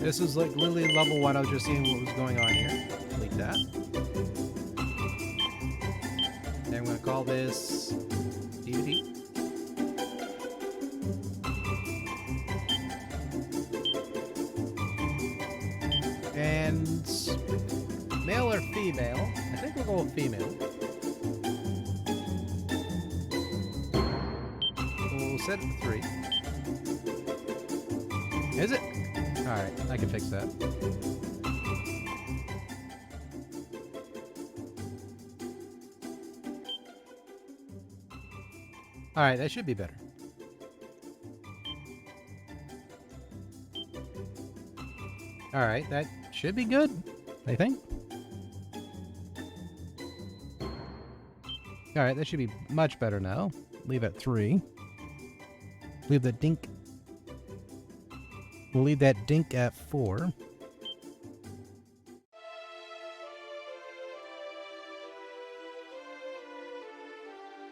This is like literally level 1. I was just seeing what was going on here. Delete that. And I'm going to call this DVD. And male or female? I think we'll go with female. We'll set it to 3. Is it? Alright, I can fix that. Alright, that should be better. Alright, that should be good, I think. Alright, that should be much better now. Leave at 3. Leave the dink. We'll leave that dink at 4.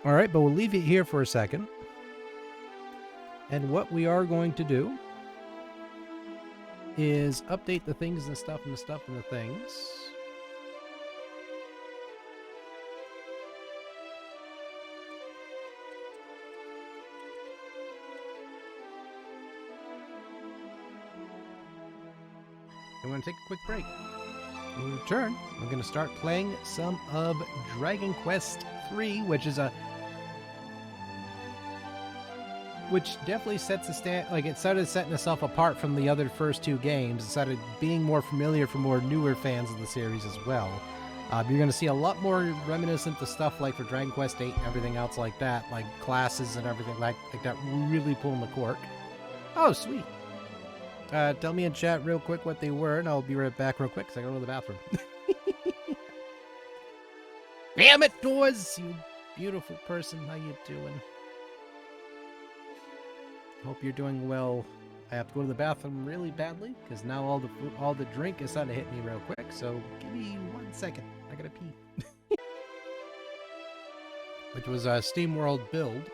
Alright, but we'll leave it here for a second. And what we are going to do is update the things and the stuff and the stuff and the things. I'm going to take a quick break. When we return, we're going to start playing some of Dragon Quest III, which definitely sets the it started setting itself apart from the other first 2 games. It started being more familiar for more newer fans of the series as well. You're going to see a lot more reminiscent to stuff like for Dragon Quest VIII and everything else like that, like classes and everything like that, really pulling the cork. Oh, sweet. Tell me in chat real quick what they were, and I'll be right back real quick because I gotta go to the bathroom. Damn it, Doors! You beautiful person, how you doing? Hope you're doing well. I have to go to the bathroom really badly because now all the drink is starting to hit me real quick. So give me 1 second. I gotta pee. Which was a SteamWorld build.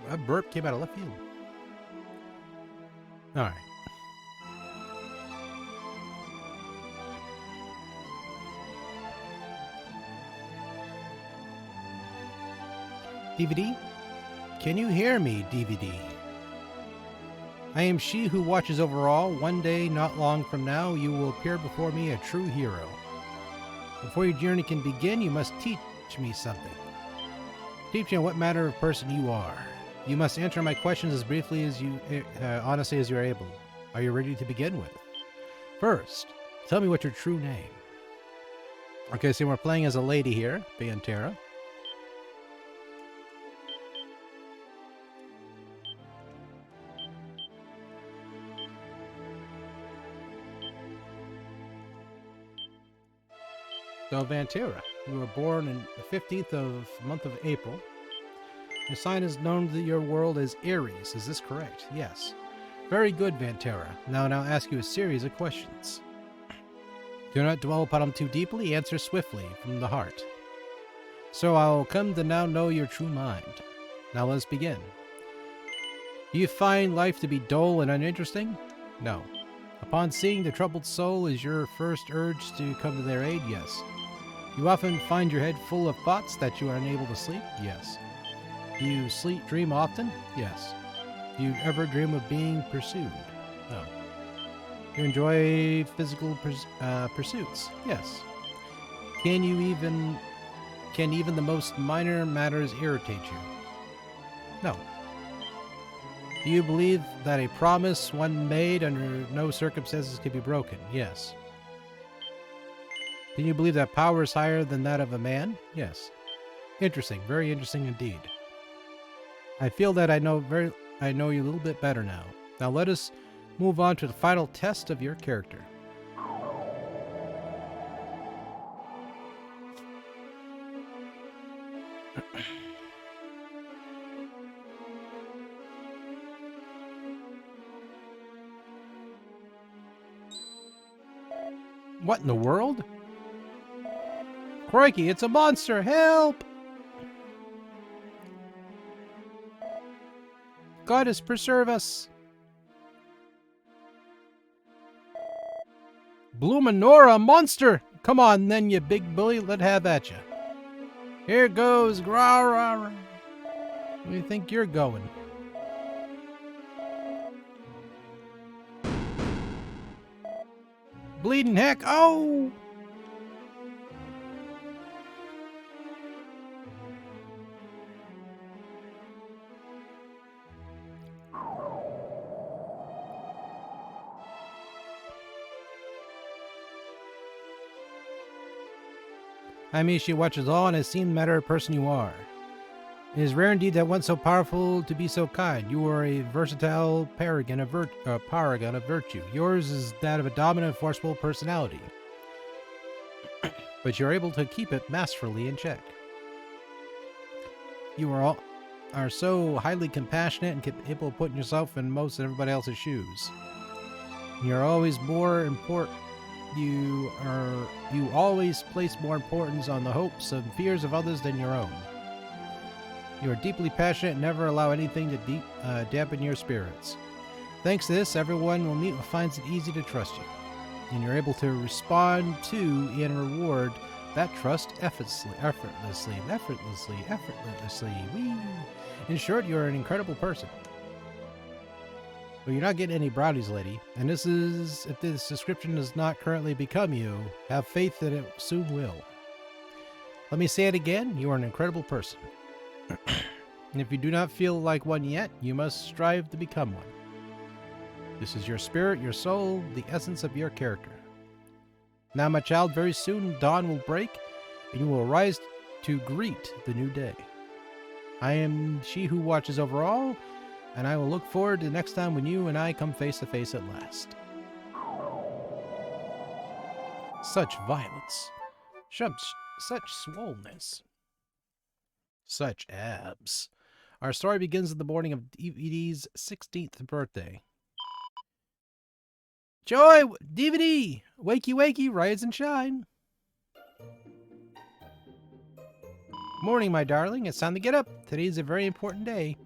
A burp came out of left field. All right. DVD? Can you hear me, DVD? I am she who watches over all. One day, not long from now, you will appear before me a true hero. Before your journey can begin, you must teach me something. Teach me what manner of person you are. You must answer my questions as briefly as honestly as you are able. Are you ready to begin with? First, tell me what's your true name. Okay, so we're playing as a lady here, Vantera. So Vantera, you were born in the 15th of month of April. Your sign is known to your world as Aries. Is this correct? Yes. Very good, Vantera. Now I'll ask you a series of questions. Do not dwell upon them too deeply. Answer swiftly, from the heart. So I will come to now know your true mind. Now let's begin. Do you find life to be dull and uninteresting? No. Upon seeing the troubled soul, is your first urge to come to their aid? Yes. You often find your head full of thoughts that you are unable to sleep? Yes. Do you dream often? Yes. Do you ever dream of being pursued? No. Do you enjoy physical pursuits? Yes. Can even the most minor matters irritate you? No. Do you believe that a promise one made under no circumstances can be broken? Yes. Do you believe that power is higher than that of a man? Yes. Interesting. Very interesting indeed. I feel that I know you a little bit better now. Now let us move on to the final test of your character. What in the world? Crikey, it's a monster! Help! Goddess, preserve us! Blumenora, monster! Come on then, you big bully, let have at ya. Here goes, Growler. Where do you think you're going? Bleeding heck, oh! She watches all and has seen the matter of person you are. It is rare indeed that one so powerful to be so kind. You are a versatile paragon of virtue. Yours is that of a dominant, forceful personality. But you're able to keep it masterfully in check. You are so highly compassionate and capable of putting yourself in most of everybody else's shoes. You're always more important. You always place more importance on the hopes and fears of others than your own. You are deeply passionate and never allow anything to dampen your spirits. Thanks to this, everyone will meet finds it easy to trust you, and you're able to respond to and reward that trust effortlessly. Whee! In short, you're an incredible person. But you're not getting any brownies, lady. And if this description does not currently become you, have faith that it soon will. Let me say it again, you are an incredible person. And if you do not feel like one yet, you must strive to become one. This is your spirit, your soul, the essence of your character. Now, my child, very soon dawn will break, and you will arise to greet the new day. I am she who watches over all, and I will look forward to the next time when you and I come face to face at last. Such violence. Such swollenness. Such abs. Our story begins at the morning of DVD's 16th birthday. Joy! DVD! Wakey wakey, rise and shine. Morning, my darling. It's time to get up. Today's a very important day.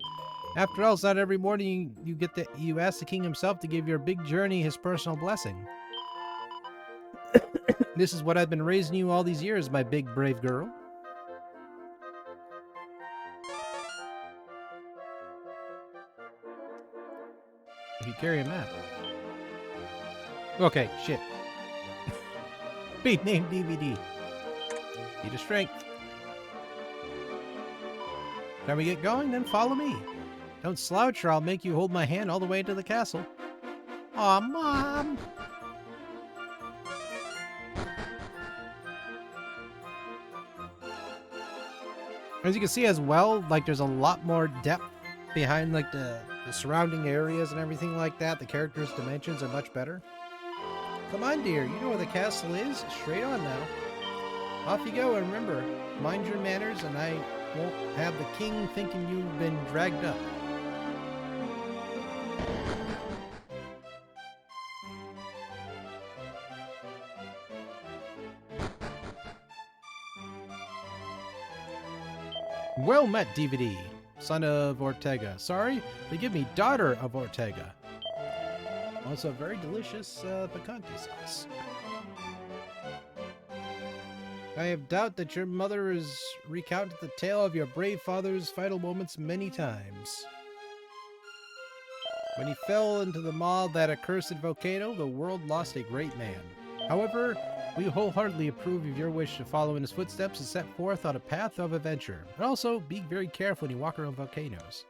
After all, it's not every morning you ask the king himself to give your big journey his personal blessing. This is what I've been raising you all these years, my big brave girl. If you carry a map. Okay, shit. Be named DVD. Need a strength. Can we get going? Then follow me. Don't slouch or I'll make you hold my hand all the way to the castle. Aw, Mom! As you can see as well, like there's a lot more depth behind like the surrounding areas and everything like that. The characters' dimensions are much better. Come on, dear. You know where the castle is. Straight on now. Off you go, and remember, mind your manners, and I won't have the king thinking you've been dragged up. Well met, DVD. Son of Ortega. Sorry, forgive me, daughter of Ortega. Also, very delicious picante sauce. I have doubt that your mother has recounted the tale of your brave father's final moments many times. When he fell into the maw of that accursed volcano, the world lost a great man. However, we wholeheartedly approve of your wish to follow in his footsteps and set forth on a path of adventure. And also, be very careful when you walk around volcanoes.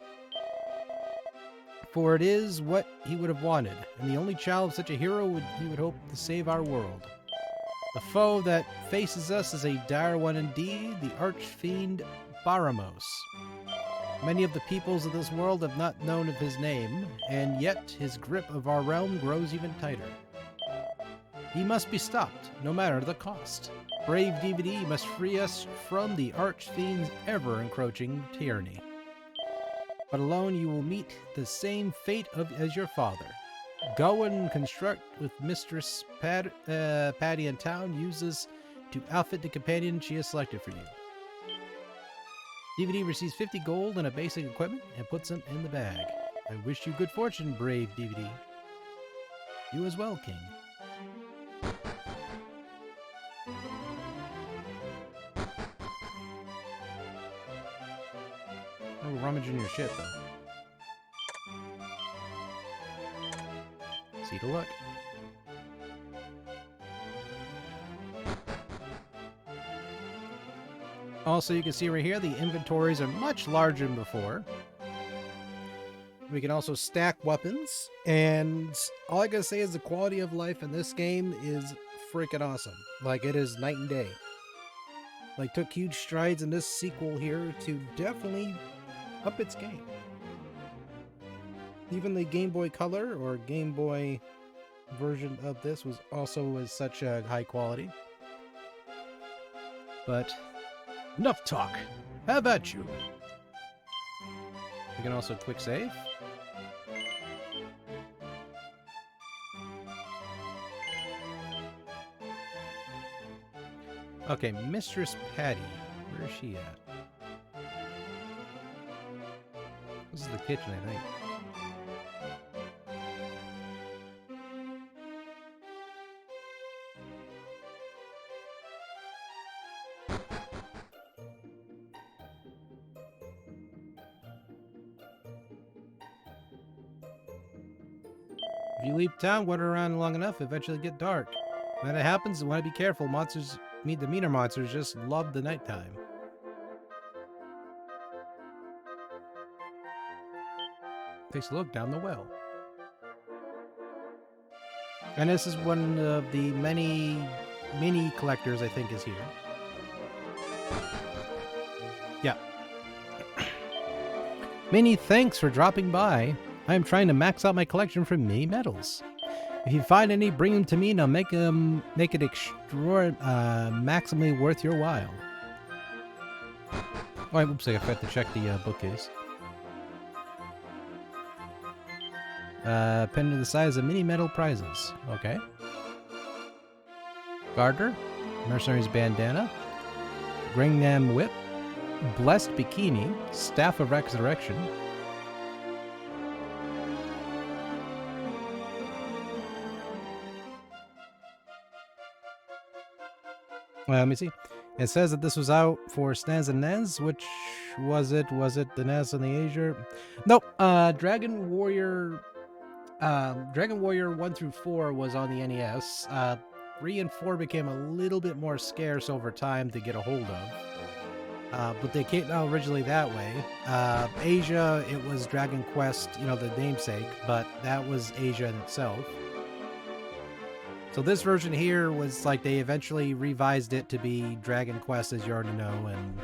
For it is what he would have wanted, and the only child of such a hero he would hope to save our world. The foe that faces us is a dire one indeed, the arch-fiend Baramos. Many of the peoples of this world have not known of his name, and yet his grip of our realm grows even tighter. He must be stopped, no matter the cost. Brave DVD must free us from the arch-fiend's ever-encroaching tyranny. But alone you will meet the same fate as your father. Go and construct with Mistress Patty in town. Use this to outfit the companion she has selected for you. DVD receives 50 gold and a basic equipment and puts them in the bag. I wish you good fortune, brave DVD. You as well, King. rummage in your shit, though. See to look. Also, you can see right here, the inventories are much larger than before. We can also stack weapons, and all I gotta say is the quality of life in this game is freaking awesome. Like, it is night and day. Like, took huge strides in this sequel here to definitely up its game. Even the Game Boy Color or Game Boy version of this was also such a high quality. But enough talk. How about you? You can also quick save. Okay, Mistress Patty. Where is she at? This is the kitchen, I think. If you leave town, wander around long enough, eventually get dark. When that happens, you want to be careful. Monsters, the meaner monsters, just love the nighttime. Takes a look down the well. And this is one of the many mini collectors I think is here. Yeah. Many thanks for dropping by. I am trying to max out my collection for mini medals. If you find any, bring them to me and I'll make it maximally worth your while. Oh, oops, I forgot to check the bookcase. Pinned to the size of mini medal prizes. Okay. Garter, Mercenary's Bandana, Gringham Whip, Blessed Bikini, Staff of Resurrection, let me see. It says that this was out for SNES and NES. Which was it? Was it the NES and the Asia? Nope. Dragon Warrior 1 through 4 was on the NES. 3 and 4 became a little bit more scarce over time to get a hold of. But they came out originally that way. Asia, it was Dragon Quest, you know, the namesake, but that was Asia in itself. So this version here was like they eventually revised it to be Dragon Quest, as you already know, and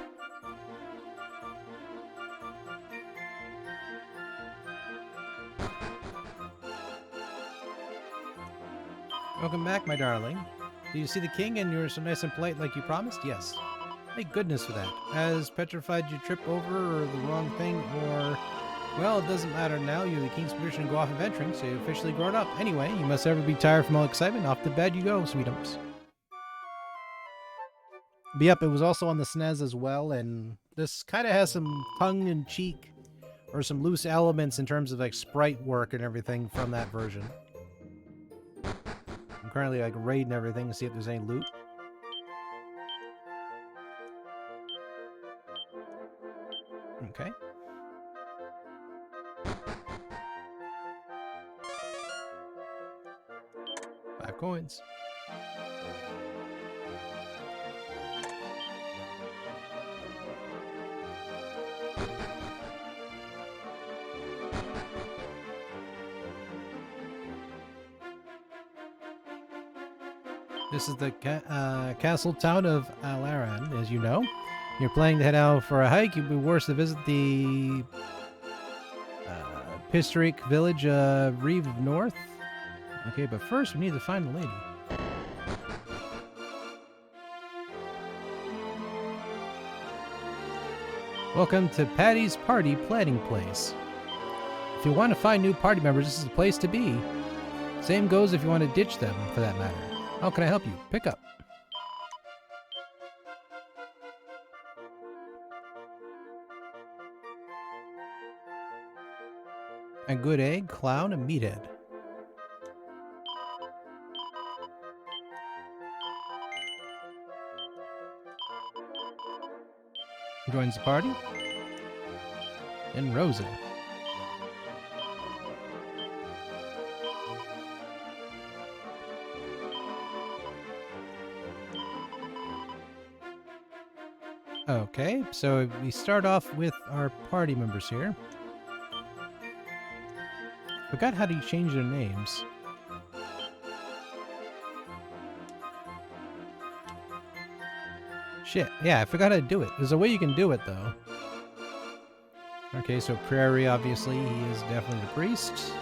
welcome back, my darling. Do you see the king and you're so nice and polite like you promised? Yes. Thank goodness for that. Has petrified you trip over or the wrong thing, or... Well, it doesn't matter now. You have the king's permission to go off adventuring, so you're officially grown up. Anyway, you must ever be tired from all excitement. Off to bed you go, sweetums. But yep, it was also on the SNES as well, and this kind of has some tongue-in-cheek or some loose elements in terms of like sprite work and everything from that version. I'm currently like raiding everything to see if there's any loot. Okay. Coins. This is the castle town of Alaran, as you know. You're planning to head out for a hike. You'd be worse to visit the Pistric village of Reeve North. Okay, but first we need to find the lady. Welcome to Patty's Party Planning Place. If you want to find new party members, this is the place to be. Same goes if you want to ditch them, for that matter. How can I help you? Pick up. A good egg, clown, and meathead. Joins the party. And Rosa. Okay, so we start off with our party members here. Forgot how to change their names. Shit, yeah, I forgot how to do it. There's a way you can do it, though. Okay, so Prairie, obviously, he is definitely the priest.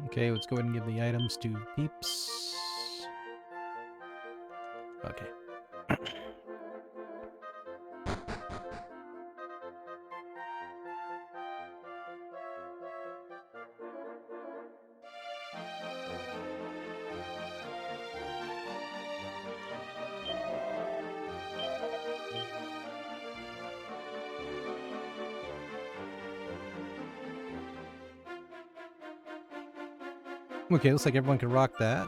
Okay, let's go ahead and give the items to Peeps. Okay. Okay, looks like everyone can rock that.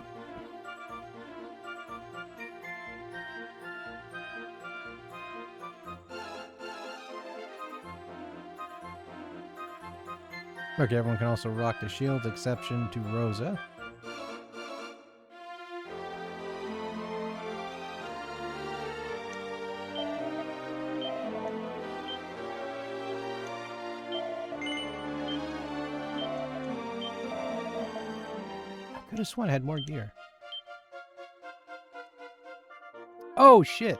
Okay, everyone can also rock the shield, exception to Rosa. I could have sworn I had more gear. Oh, shit!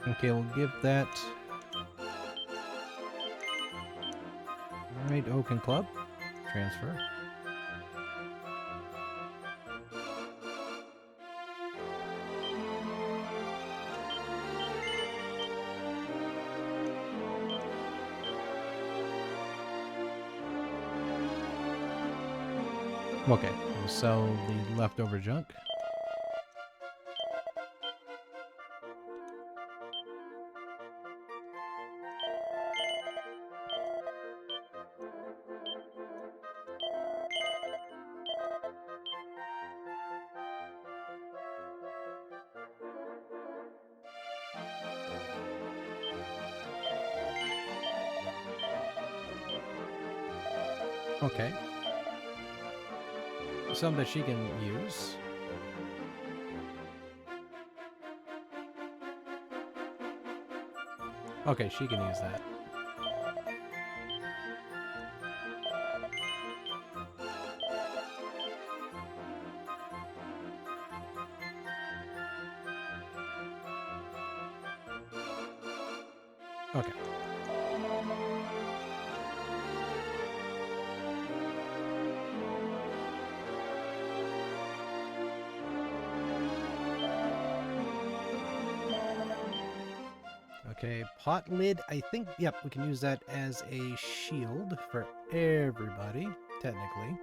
Okay, we'll give that... Alright, Oaken Club. Transfer. Okay, we'll sell the leftover junk. Okay. Some that she can use. Okay, she can use that. Okay. Okay, pot lid. I think, yep, we can use that as a shield for everybody, technically.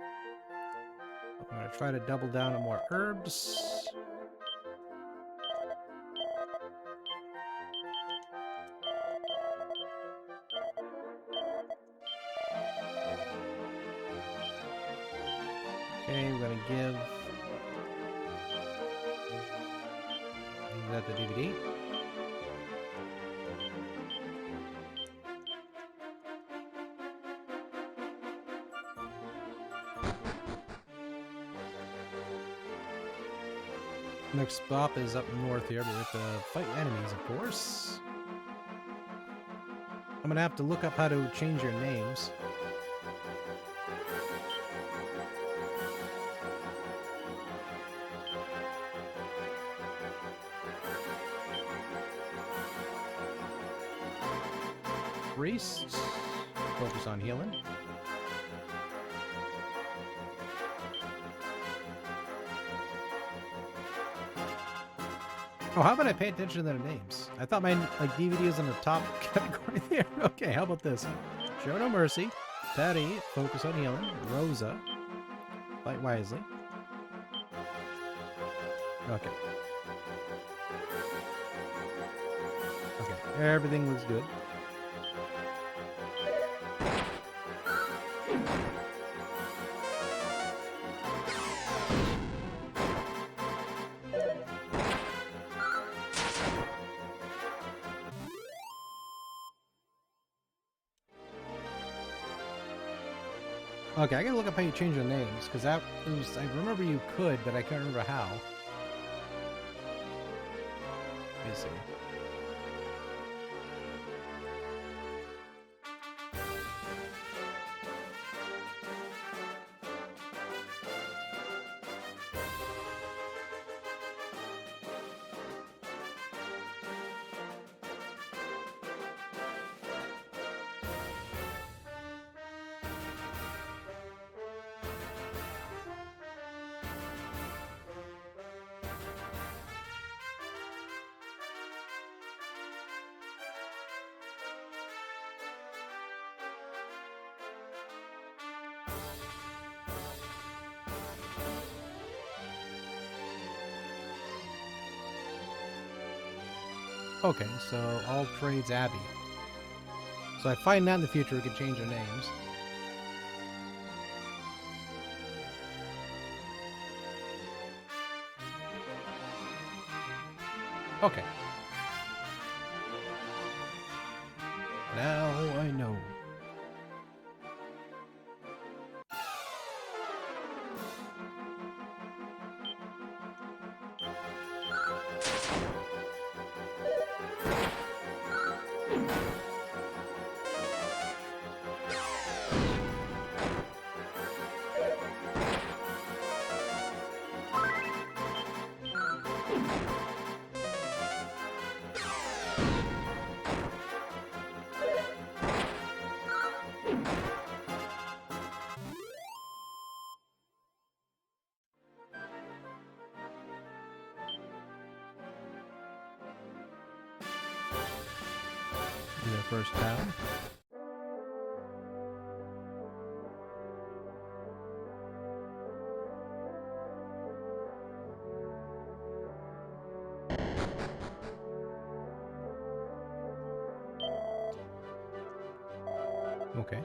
I'm going to try to double down on more herbs. Okay, we're going to give that the DVD. Next stop is up north here, but we have to fight enemies, of course. I'm gonna have to look up how to change your names. priests. Focus on healing. Oh, how about I pay attention to their names? I thought my DVD was in the top category there. Okay, how about this? Show no mercy. Patty, focus on healing. Rosa, fight wisely. Okay. Okay, everything looks good. Okay, I gotta look up how you change your names, because I remember you could, but I can't remember how. Let me see. Okay, so all trades Abby. So I find that in the future we can change their names. Okay. Now I know. Their first town. Okay.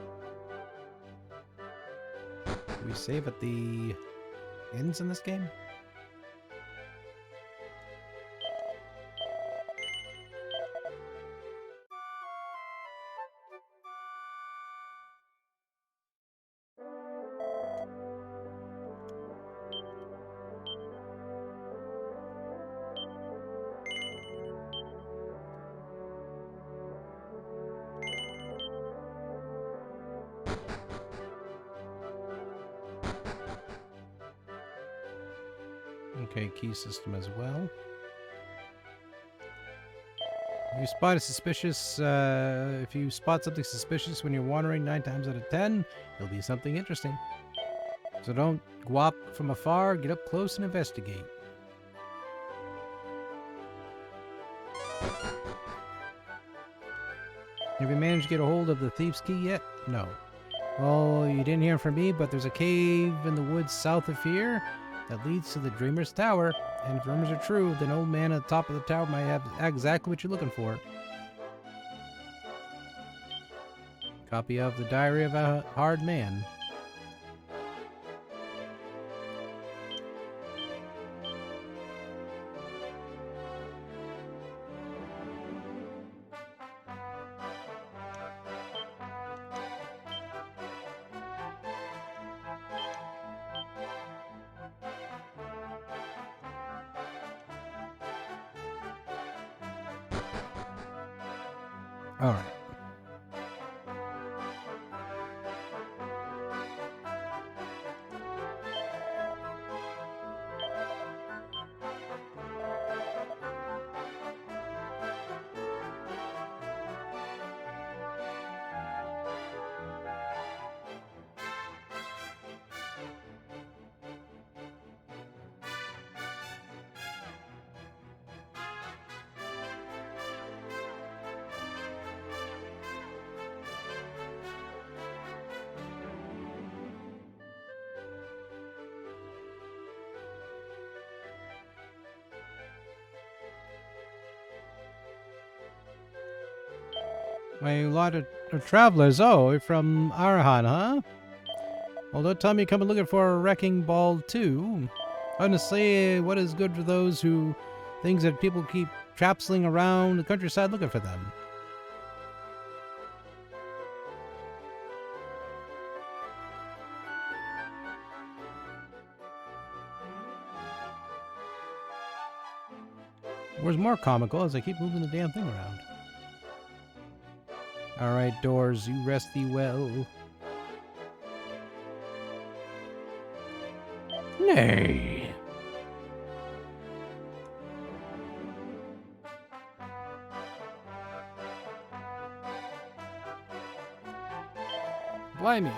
Do we save at the inns in this game? Okay, key system as well. If you spot something suspicious when you're wandering 9 times out of 10, it'll be something interesting. So don't go up from afar, get up close and investigate. Have you managed to get a hold of the thief's key yet? No. Well, you didn't hear from me, but there's a cave in the woods south of here that leads to the Dreamer's Tower. And if rumors are true, then old man at the top of the tower might have exactly what you're looking for. Copy of the Diary of a Hard Man. All right. A lot of travelers. Oh, you're from Arahan, huh? Well, don't tell me you're coming looking for a wrecking ball, too. Honestly, what is good for those who thinks that people keep trapsling around the countryside looking for them? Where's more comical as I keep moving the damn thing around. Alright, doors, you rest thee well. Nay. Blimey.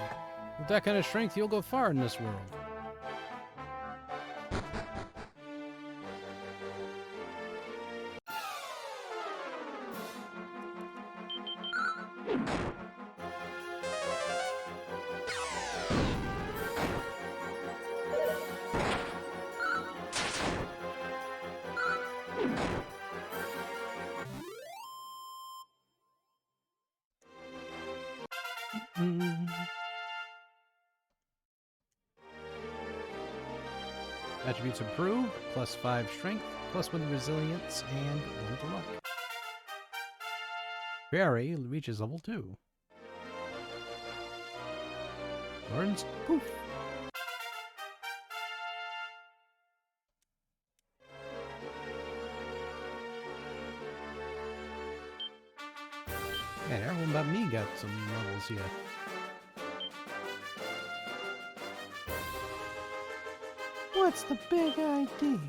With that kind of strength, you'll go far in this world. Attributes improved, +5 strength, +1 resilience, and 1 to luck. Barry reaches level 2. Learns poof. Man, everyone but me got some levels here. What's the big idea?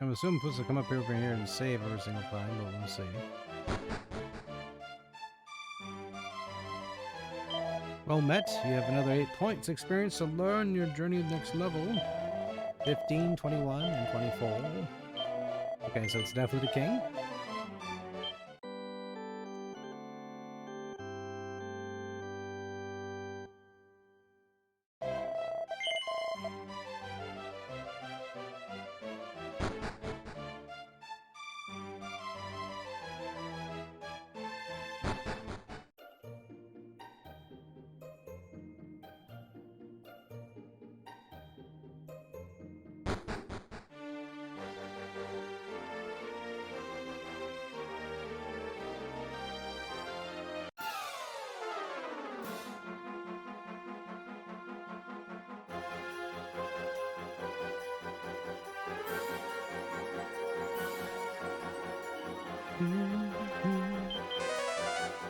I'm assuming I'm supposed to come up over here and save every single time, but we'll see. Well met. You have another 8 points experience to learn your journey to the next level. 15, 21, and 24. Okay, so it's definitely the king.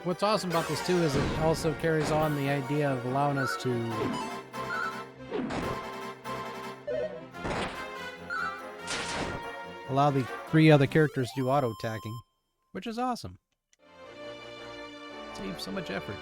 What's awesome about this too is it also carries on the idea of allowing us to allow the 3 other characters to do auto attacking, which is awesome. Saves so much effort.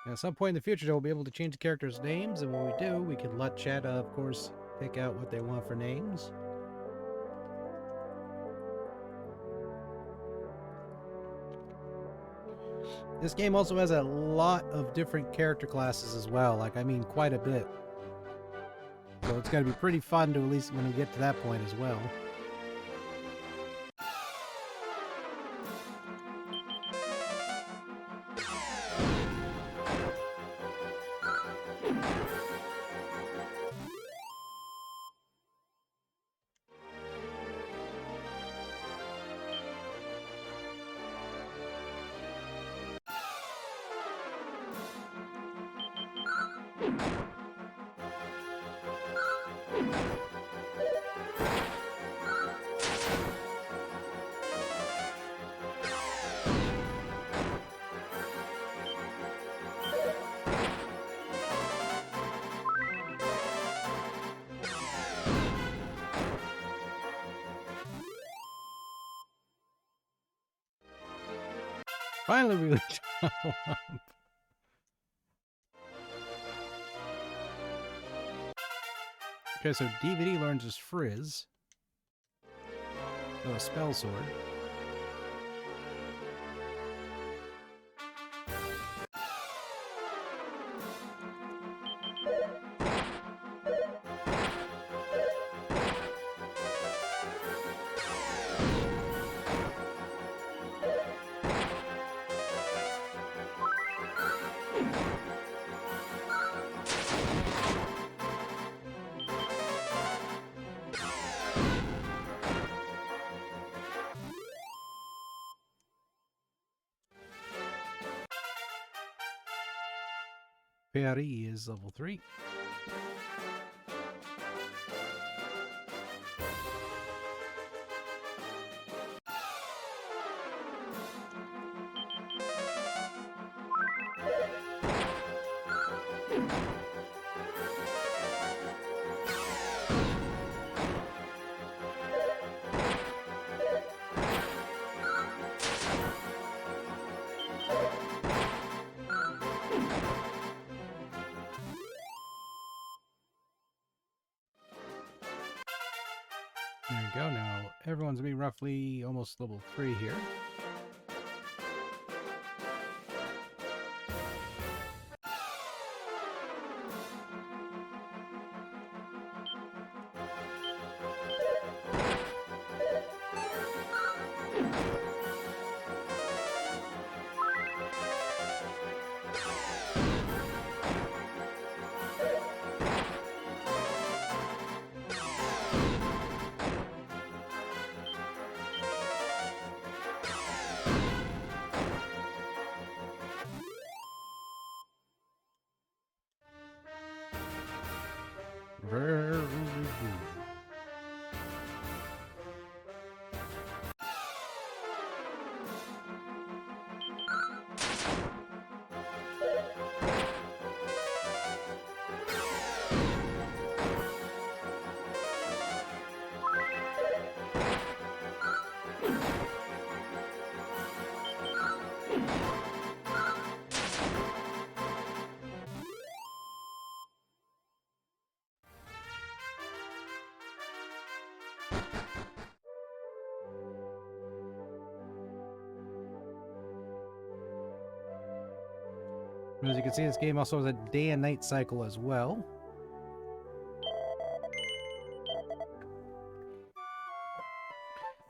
At some point in the future, we'll be able to change the characters' names, and when we do, we can let chat, of course, pick out what they want for names. This game also has a lot of different character classes as well, like, I mean, quite a bit. So it's going to be pretty fun to at least when we get to that point as well. Finally, we reached level up. Okay, so DVD learns his Frizz. Oh, a spell sword. Perry is level 3. There you go. Now everyone's gonna be roughly almost level 3 here. Very good. As you can see, this game also has a day and night cycle as well.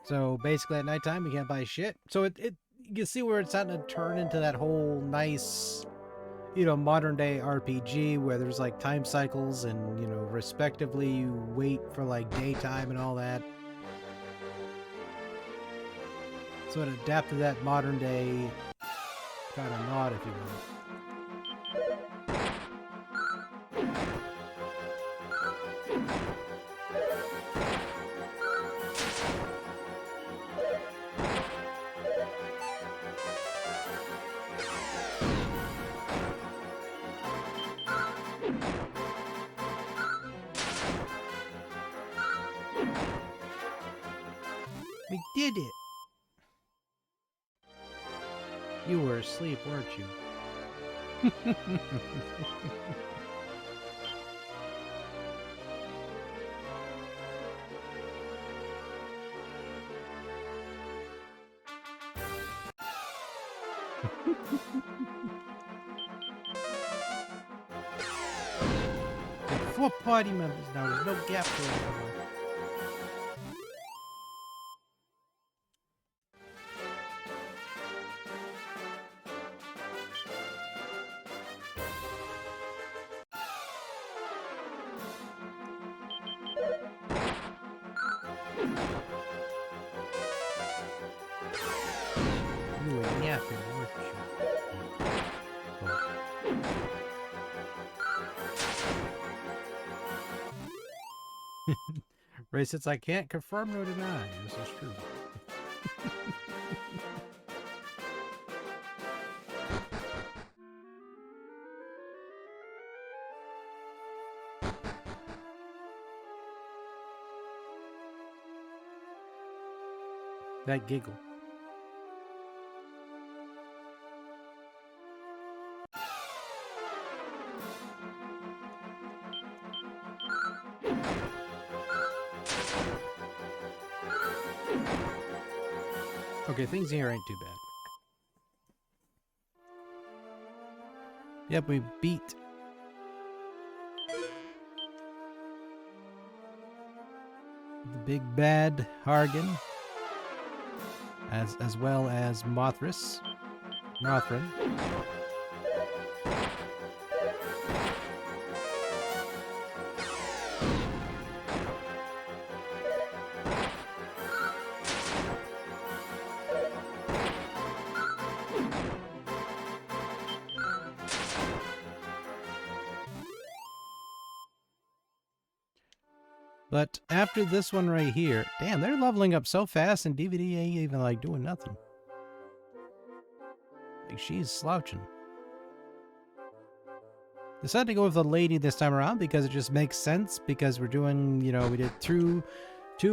So basically at nighttime we can't buy shit. So you can see where it's starting to turn into that whole nice, you know, modern day RPG where there's like time cycles and, you know, respectively you wait for like daytime and all that. So it adapted that modern day kind of nod, if you will. We did it! You were asleep, weren't you? There are 4 party members now, there's no gap for anyone. You were yapping, weren't you? Ray says, I can't confirm nor deny. This is true. That giggle. Okay, things here ain't too bad. Yep, we beat the big bad Hargan, as well as Mothrin. But after this one right here, damn, they're leveling up so fast, and DVD ain't even like doing nothing. Like, she's slouching. Decided to go with the lady this time around because it just makes sense, because we're doing, you know, we did two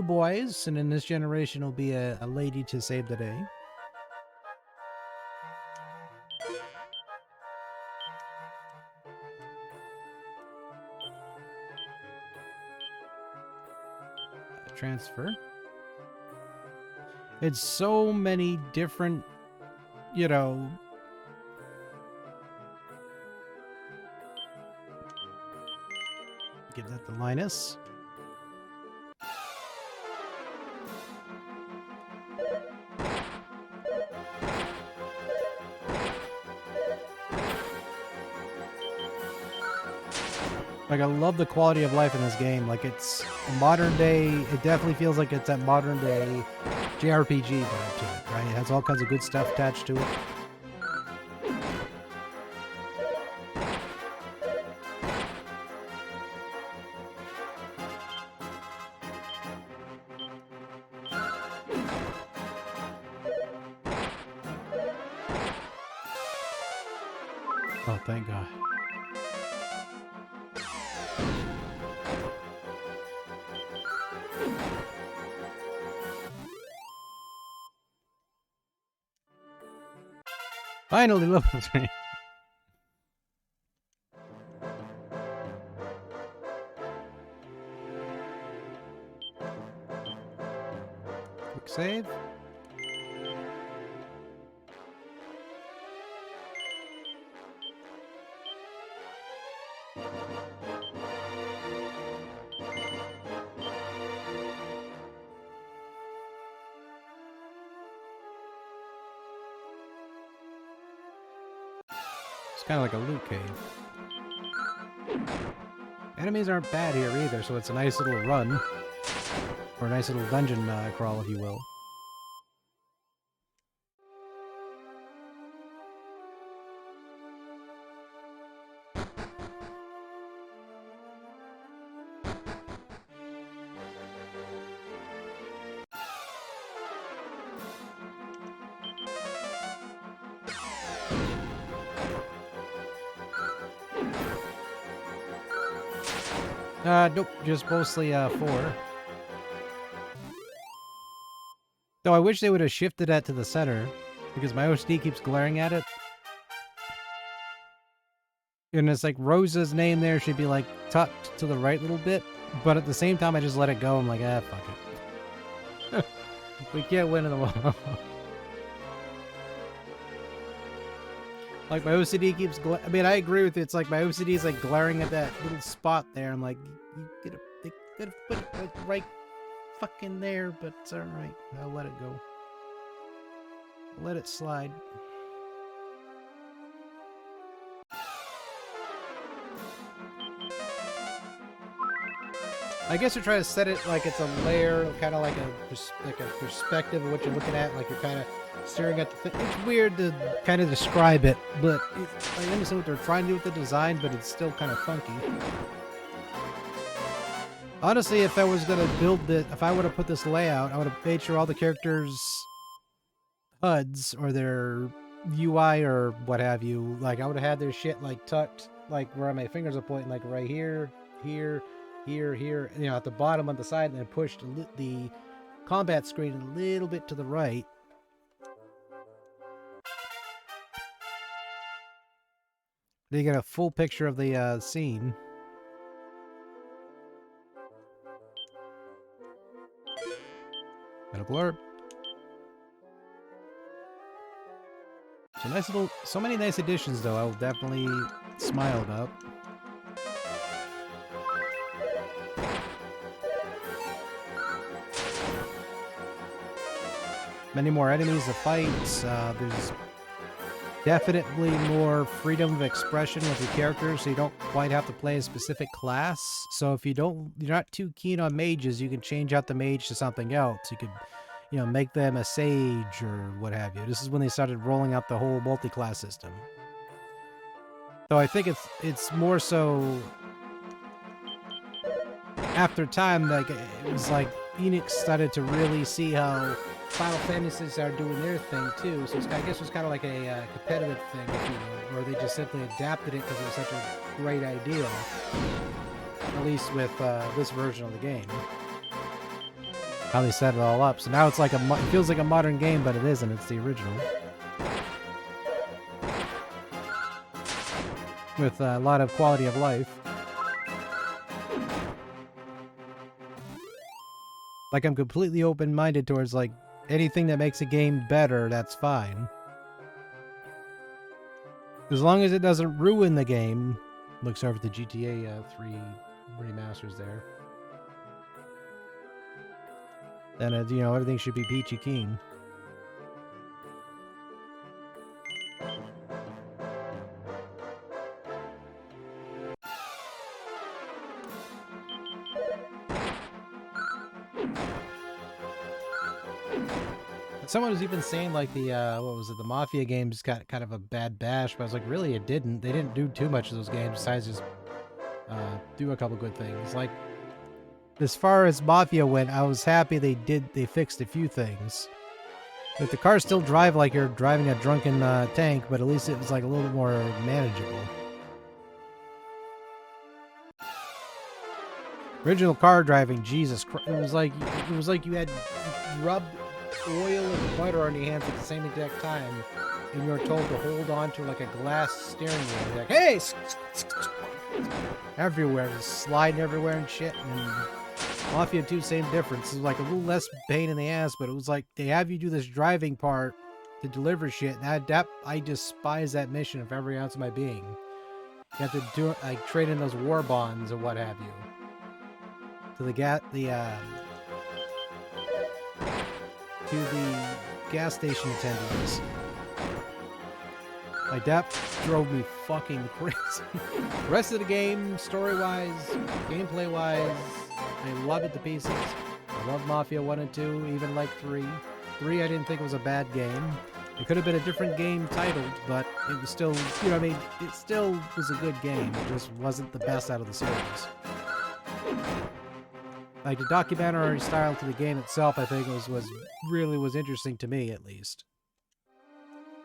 boys, and in this generation will be a lady to save the day. Transfer. It's so many different, you know, give that to Linus. Like, I love the quality of life in this game. Like, it's modern day. It definitely feels like it's that modern day JRPG vibe to it, right? It has all kinds of good stuff attached to it. Oh, thank God. Finally, level 3. Quick save. Kind of like a loot cave. Enemies aren't bad here either, so it's a nice little run. Or a nice little dungeon crawl, if you will. Nope, just mostly 4. Though I wish they would have shifted that to the center, because my OCD keeps glaring at it. And it's like Rosa's name there should be like tucked to the right a little bit, but at the same time I just let it go. I'm like, ah, fuck it. We can't win in the world. Like, my OCD keeps I mean, I agree with it. It's like my OCD is like glaring at that little spot there. I'm like, they could have put it like right fucking there, but it's alright. I'll let it go. I'll let it slide. I guess you're trying to set it like it's a layer, kind of like a perspective of what you're looking at, like you're kind of staring at the thing. It's weird to kind of describe it, but I understand what they're trying to do with the design, but it's still kind of funky. Honestly, if I was gonna build it, if I would have put this layout, I would have made sure all the characters' HUDs or their UI or what have you, like I would have had their shit like tucked, like where my fingers are pointing, like right here, here, here, you know, at the bottom on the side, and then pushed the combat screen a little bit to the right. Then you get a full picture of the scene. Metal blurb. So nice little, so many nice additions though. I will definitely smile about. Many more enemies to fight. There's definitely more freedom of expression with your characters, so you don't quite have to play a specific class. So if you're not too keen on mages, you can change out the mage to something else. You could, you know, make them a sage or what have you. This is when they started rolling out the whole multi-class system. So I think it's more so after time, like it was like Enix started to really see how Final Fantasies are doing their thing too. So it's, I guess it was kind of like a competitive thing, if you will, or they just simply adapted it because it was such a great idea. At least with this version of the game, how they set it all up. So now it's like it feels like a modern game, but it isn't. It's the original. With a lot of quality of life. Like, I'm completely open-minded towards, like, anything that makes a game better, that's fine. As long as it doesn't ruin the game. Looks over at the GTA 3 remasters there. Then, you know, everything should be peachy keen. Someone was even saying like the what was it, the Mafia games got kind of a bad bash, but I was like, really, it didn't. They didn't do too much of those games besides just do a couple good things. Like, as far as Mafia went, I was happy they fixed a few things. Like, the cars still drive like you're driving a drunken tank, but at least it was like a little bit more manageable. Original car driving, Jesus Christ, it was like you had rubbed oil and butter on your hands at the same exact time, and you're told to hold on to like a glass steering wheel. You're like, hey, everywhere, just sliding everywhere and shit. And Mafia 2, same difference. It was like a little less pain in the ass, but it was like they have you do this driving part to deliver shit. And I despise that mission of every ounce of my being. You have to do it, like trade in those war bonds or what have you. To the gas station attendants. Like, that drove me fucking crazy. The rest of the game, story-wise, gameplay-wise, I love it to pieces. I love Mafia 1 and 2, even like 3. 3 I didn't think was a bad game. It could have been a different game titled, but it was still, you know what I mean? It still was a good game. It just wasn't the best out of the series. Like, the documentary style to the game itself, I think, was really interesting to me, at least.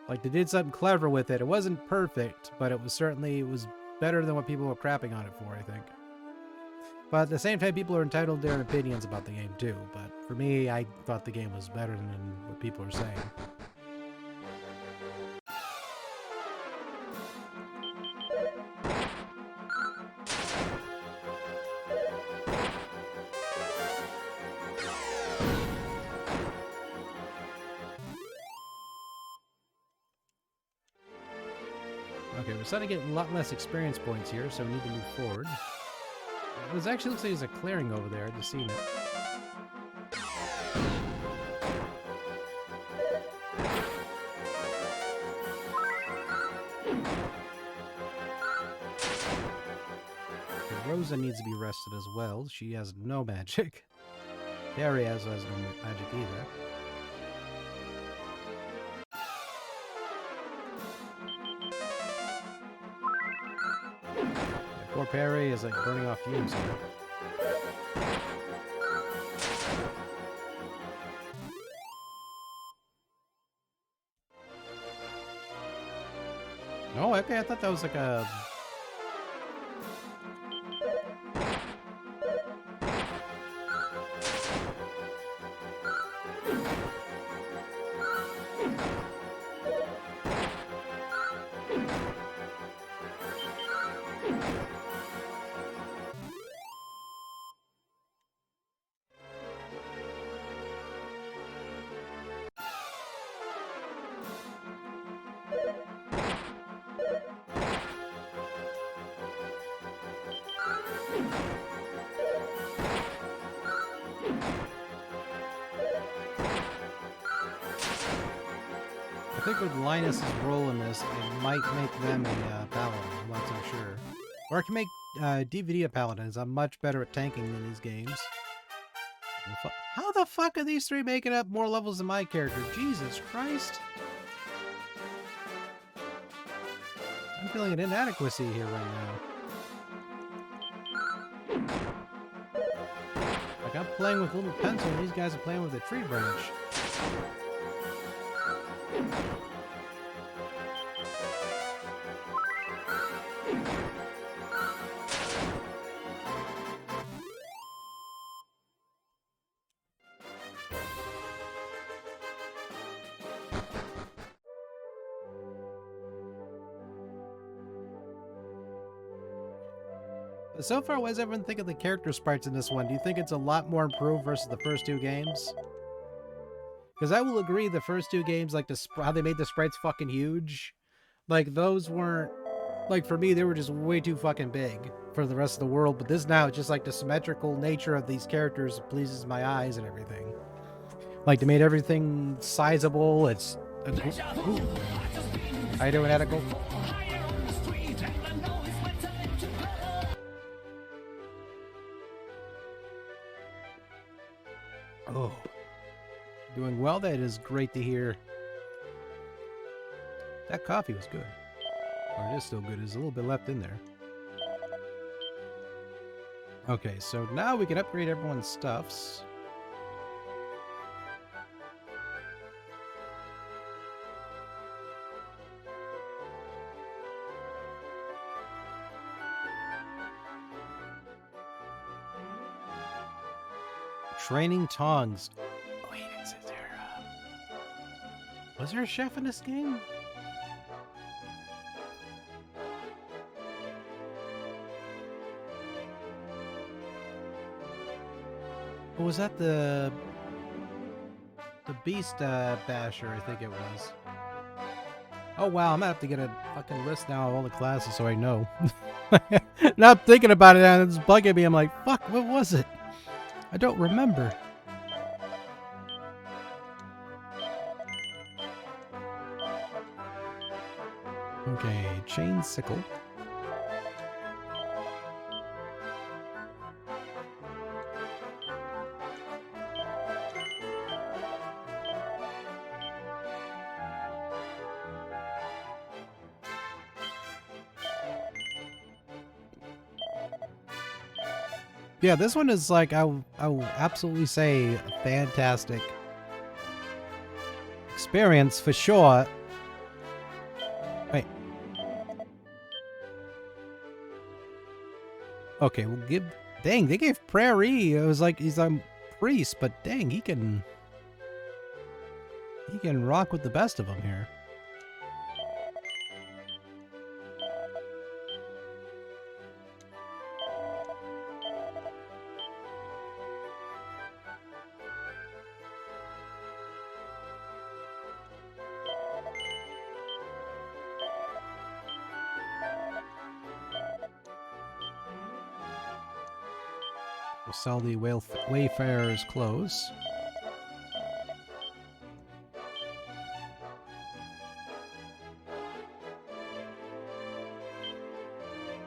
Like, they did something clever with it. It wasn't perfect, but it was better than what people were crapping on it for, I think. But at the same time, people are entitled to their opinions about the game, too. But for me, I thought the game was better than what people are saying. Okay, we're starting to get a lot less experience points here, so we need to move forward. This actually looks like there's a clearing over there. I just seen it. Okay, Rosa needs to be rested as well. She has no magic. Terry has no magic either. Poor Perry is like burning off fumes here. Oh, okay. I thought that was like a... I think with Linus's role in this, it might make them a paladin. I'm not so sure. Or it can make DVD a paladin, as I'm much better at tanking than these games. How the fuck are these three making up more levels than my character? Jesus Christ! I'm feeling an inadequacy here right now. Like I'm playing with a little pencil and these guys are playing with a tree branch. So far, what does everyone think of the character sprites in this one? Do you think it's a lot more improved versus the first two games? Because I will agree, the first two games, like how they made the sprites fucking huge, like those weren't, like for me, they were just way too fucking big for the rest of the world. But this now, it's just like the symmetrical nature of these characters pleases my eyes and everything. Like they made everything sizable. It's how you doing, Edical? Oh, doing well. That is great to hear. That coffee was good. Or it is still good. There's a little bit left in there. Okay, so now we can upgrade everyone's stuffs. Training tongs. Wait, is there was there a chef in this game? Or was that the Beast Basher, I think it was. Oh wow, I'm gonna have to get a fucking list now of all the classes so I know. Not thinking about it and it's bugging me. I'm like, fuck, what was it? I don't remember. Okay, chain sickle. Yeah, this one is like, I will absolutely say, a fantastic experience for sure. Wait. Okay, we'll give... Dang, they gave Prairie. It was like he's a priest, but dang, he can rock with the best of them here. We'll sell the Wayfarer's clothes.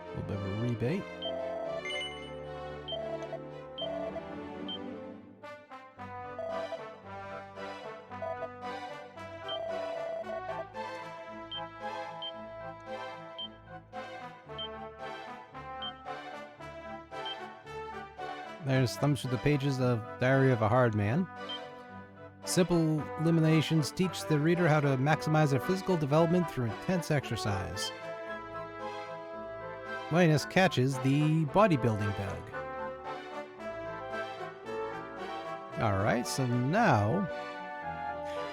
A little bit of a rebate. There's thumbs through the pages of Diary of a Hard Man. Simple eliminations teach the reader how to maximize their physical development through intense exercise. Linus catches the bodybuilding bug. Alright, so now...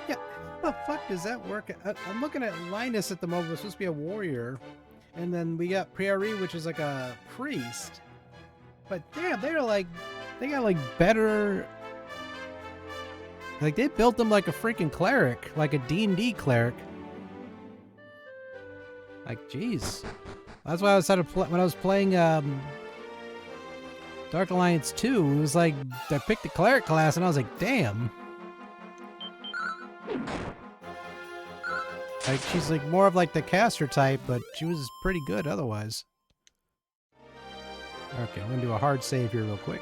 Yeah, how the fuck does that work? I'm looking at Linus at the moment. We're supposed to be a warrior. And then we got Prairie, which is like a priest. But damn, they're like... They got like better... Like they built them like a freaking cleric. Like a D&D cleric. Like, jeez. That's why I was when I was playing Dark Alliance 2, it was like I picked the cleric class and I was like, damn. Like she's like more of like the caster type, but she was pretty good otherwise. Okay, I'm gonna do a hard save here real quick.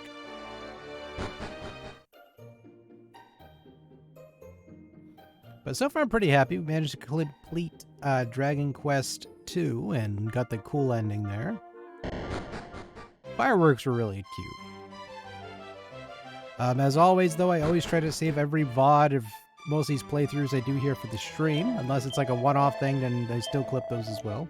But so far I'm pretty happy. We managed to complete Dragon Quest 2 and got the cool ending there. Fireworks were really cute. As always, though, I always try to save every VOD of most of these playthroughs I do here for the stream. Unless it's like a one-off thing, then I still clip those as well.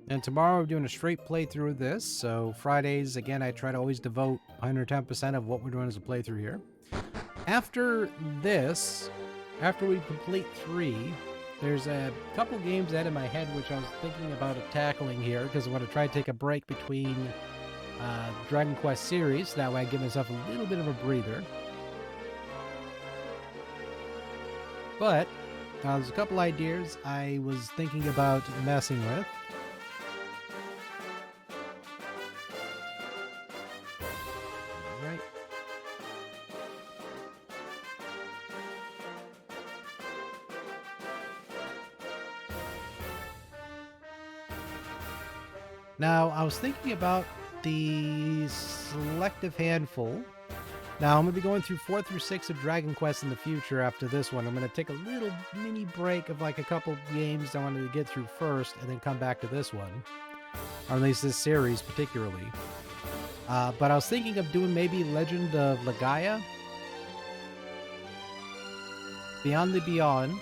And tomorrow we're doing a straight playthrough of this. So Fridays, again, I try to always devote 110% of what we're doing as a playthrough here. After this, after we complete 3, there's a couple games out of my head which I was thinking about tackling here because I want to try to take a break between Dragon Quest series. That way I give myself a little bit of a breather. But there's a couple ideas I was thinking about messing with. Now, I was thinking about the selective handful. Now, I'm going to be going through 4 through 6 of Dragon Quest in the future after this one. I'm going to take a little mini break of like a couple games I wanted to get through first and then come back to this one. Or at least this series particularly. But I was thinking of doing maybe Legend of Legaia, Beyond the Beyond,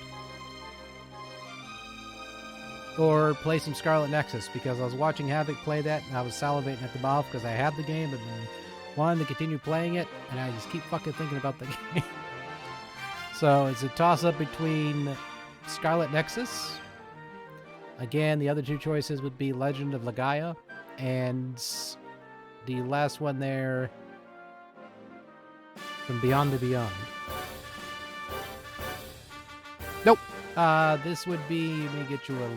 or play some Scarlet Nexus, because I was watching Havoc play that and I was salivating at the mouth because I had the game and wanted to continue playing it, and I just keep fucking thinking about the game. So it's a toss-up between Scarlet Nexus. Again, the other two choices would be Legend of Legaia, and the last one there from Beyond the Beyond. Nope. This would be, let me get you a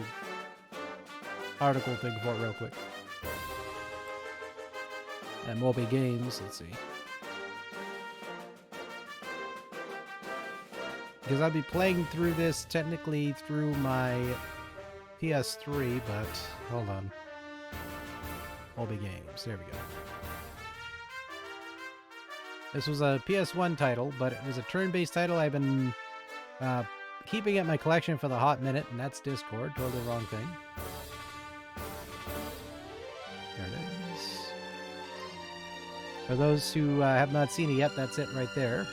article thing for it real quick. And Moby Games, let's see. Because I'd be playing through this technically through my PS3, but hold on. Moby Games, there we go. This was a PS1 title, but it was a turn-based title I've been keeping it in my collection for the hot minute, and that's Discord. Totally wrong thing. There it is. For those who have not seen it yet, that's it right there.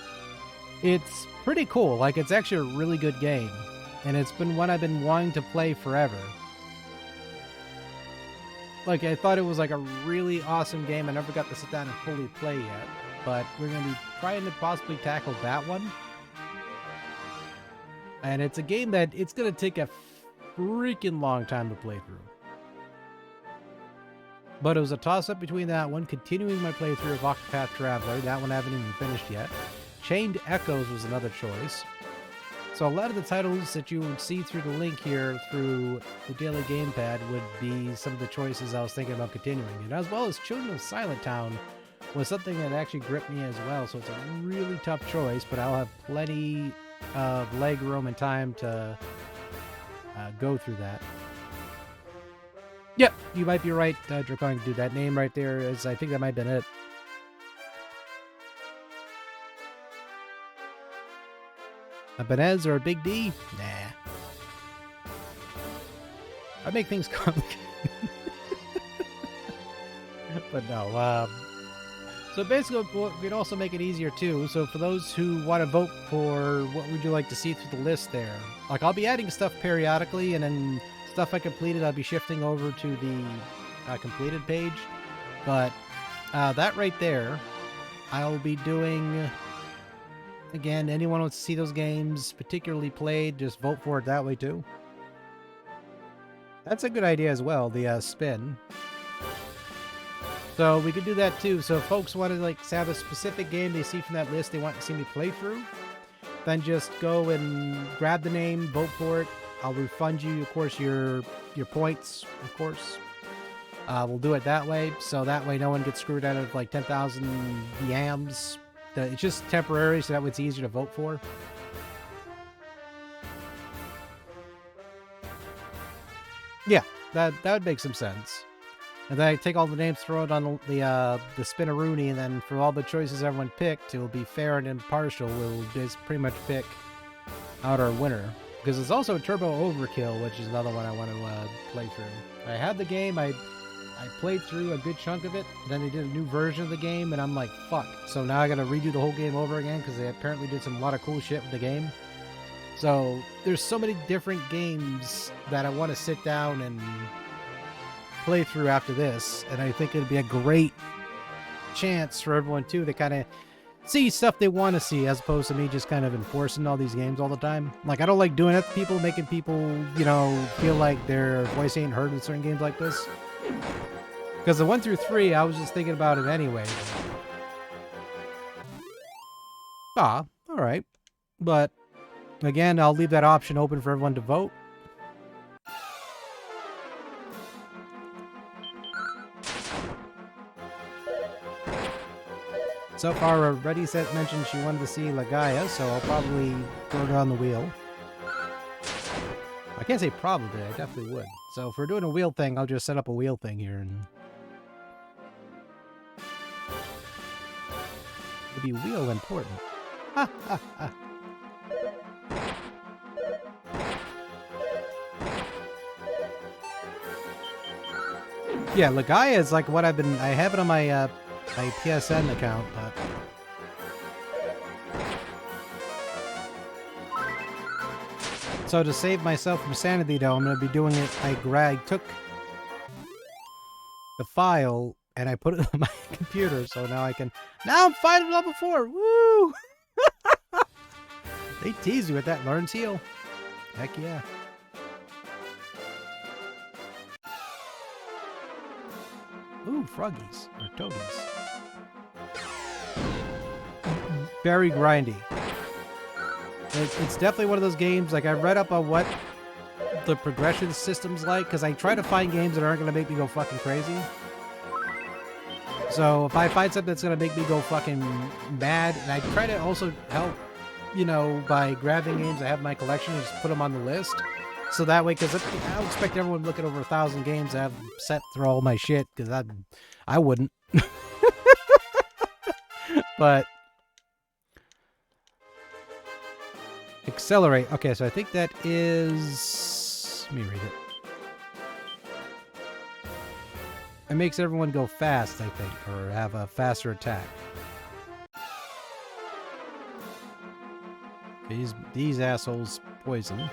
It's pretty cool. Like, it's actually a really good game. And it's been one I've been wanting to play forever. Like, I thought it was like a really awesome game. I never got to sit down and fully play yet. But we're going to be trying to possibly tackle that one. And it's a game that it's going to take a freaking long time to play through. But it was a toss-up between that one, continuing my playthrough of Octopath Traveler. That one I haven't even finished yet. Chained Echoes was another choice. So a lot of the titles that you would see through the link here through the Daily Gamepad would be some of the choices I was thinking about continuing. And as well as Children of Silent Town was something that actually gripped me as well. So it's a really tough choice, but I'll have plenty of leg room and time to go through that. Yep, you might be right, Draconic Dude. That name right there is, I think that might have been it. A Benez or a Big D? Nah. I make things complicated. But no, so basically we'd also make it easier too. So for those who want to vote for what would you like to see through the list there, like I'll be adding stuff periodically, and then stuff I completed I'll be shifting over to the completed page. But that right there, I'll be doing, again, anyone wants to see those games particularly played, just vote for it that way too. That's a good idea as well, the spin. So we could do that too. So if folks want to like have a specific game they see from that list they want to see me play through, then just go and grab the name, vote for it. I'll refund you, of course, your points, of course. We'll do it that way, so that way no one gets screwed out of like 10,000 yams. It's just temporary, so that way it's easier to vote for. Yeah, that would make some sense. And then I take all the names, throw it on the Spinaroonie, and then for all the choices everyone picked, it will be fair and impartial. We'll just pretty much pick out our winner. Because it's also Turbo Overkill, which is another one I want to play through. I had the game, I played through a good chunk of it, then they did a new version of the game, and I'm like, fuck. So now I gotta redo the whole game over again, because they apparently did a lot of cool shit with the game. So there's so many different games that I want to sit down and play through after this, and I think it'd be a great chance for everyone too to kind of see stuff they want to see, as opposed to me just kind of enforcing all these games all the time. Like, I don't like doing it to people, making people, you know, feel like their voice ain't heard in certain games like this. Because the 1 through 3, I was just thinking about it anyway. Ah, all right. But again, I'll leave that option open for everyone to vote. So far, Ready Set mentioned she wanted to see Lagaia, so I'll probably throw her on the wheel. I can't say probably, I definitely would. So if we're doing a wheel thing, I'll just set up a wheel thing here and it'll be wheel important. Ha ha ha. Yeah, Lagaia is like what I have it on my my PSN account, but so to save myself from sanity though, I'm gonna be doing it. I took the file and I put it on my computer, so now I can. Now I'm fighting level 4. Woo! They tease you with that Learn Seal. Heck yeah. Ooh, froggies or toadies. Very grindy. It's definitely one of those games, like I read up on what the progression system's like, because I try to find games that aren't going to make me go fucking crazy. So if I find something that's going to make me go fucking mad, and I try to also help, you know, by grabbing games I have in my collection and just put them on the list. So that way, because I don't expect everyone to look at over 1,000 games to have set through all my shit, because I wouldn't. But accelerate. Okay, so I think that is... Let me read it. It makes everyone go fast, I think, or have a faster attack. These assholes poison.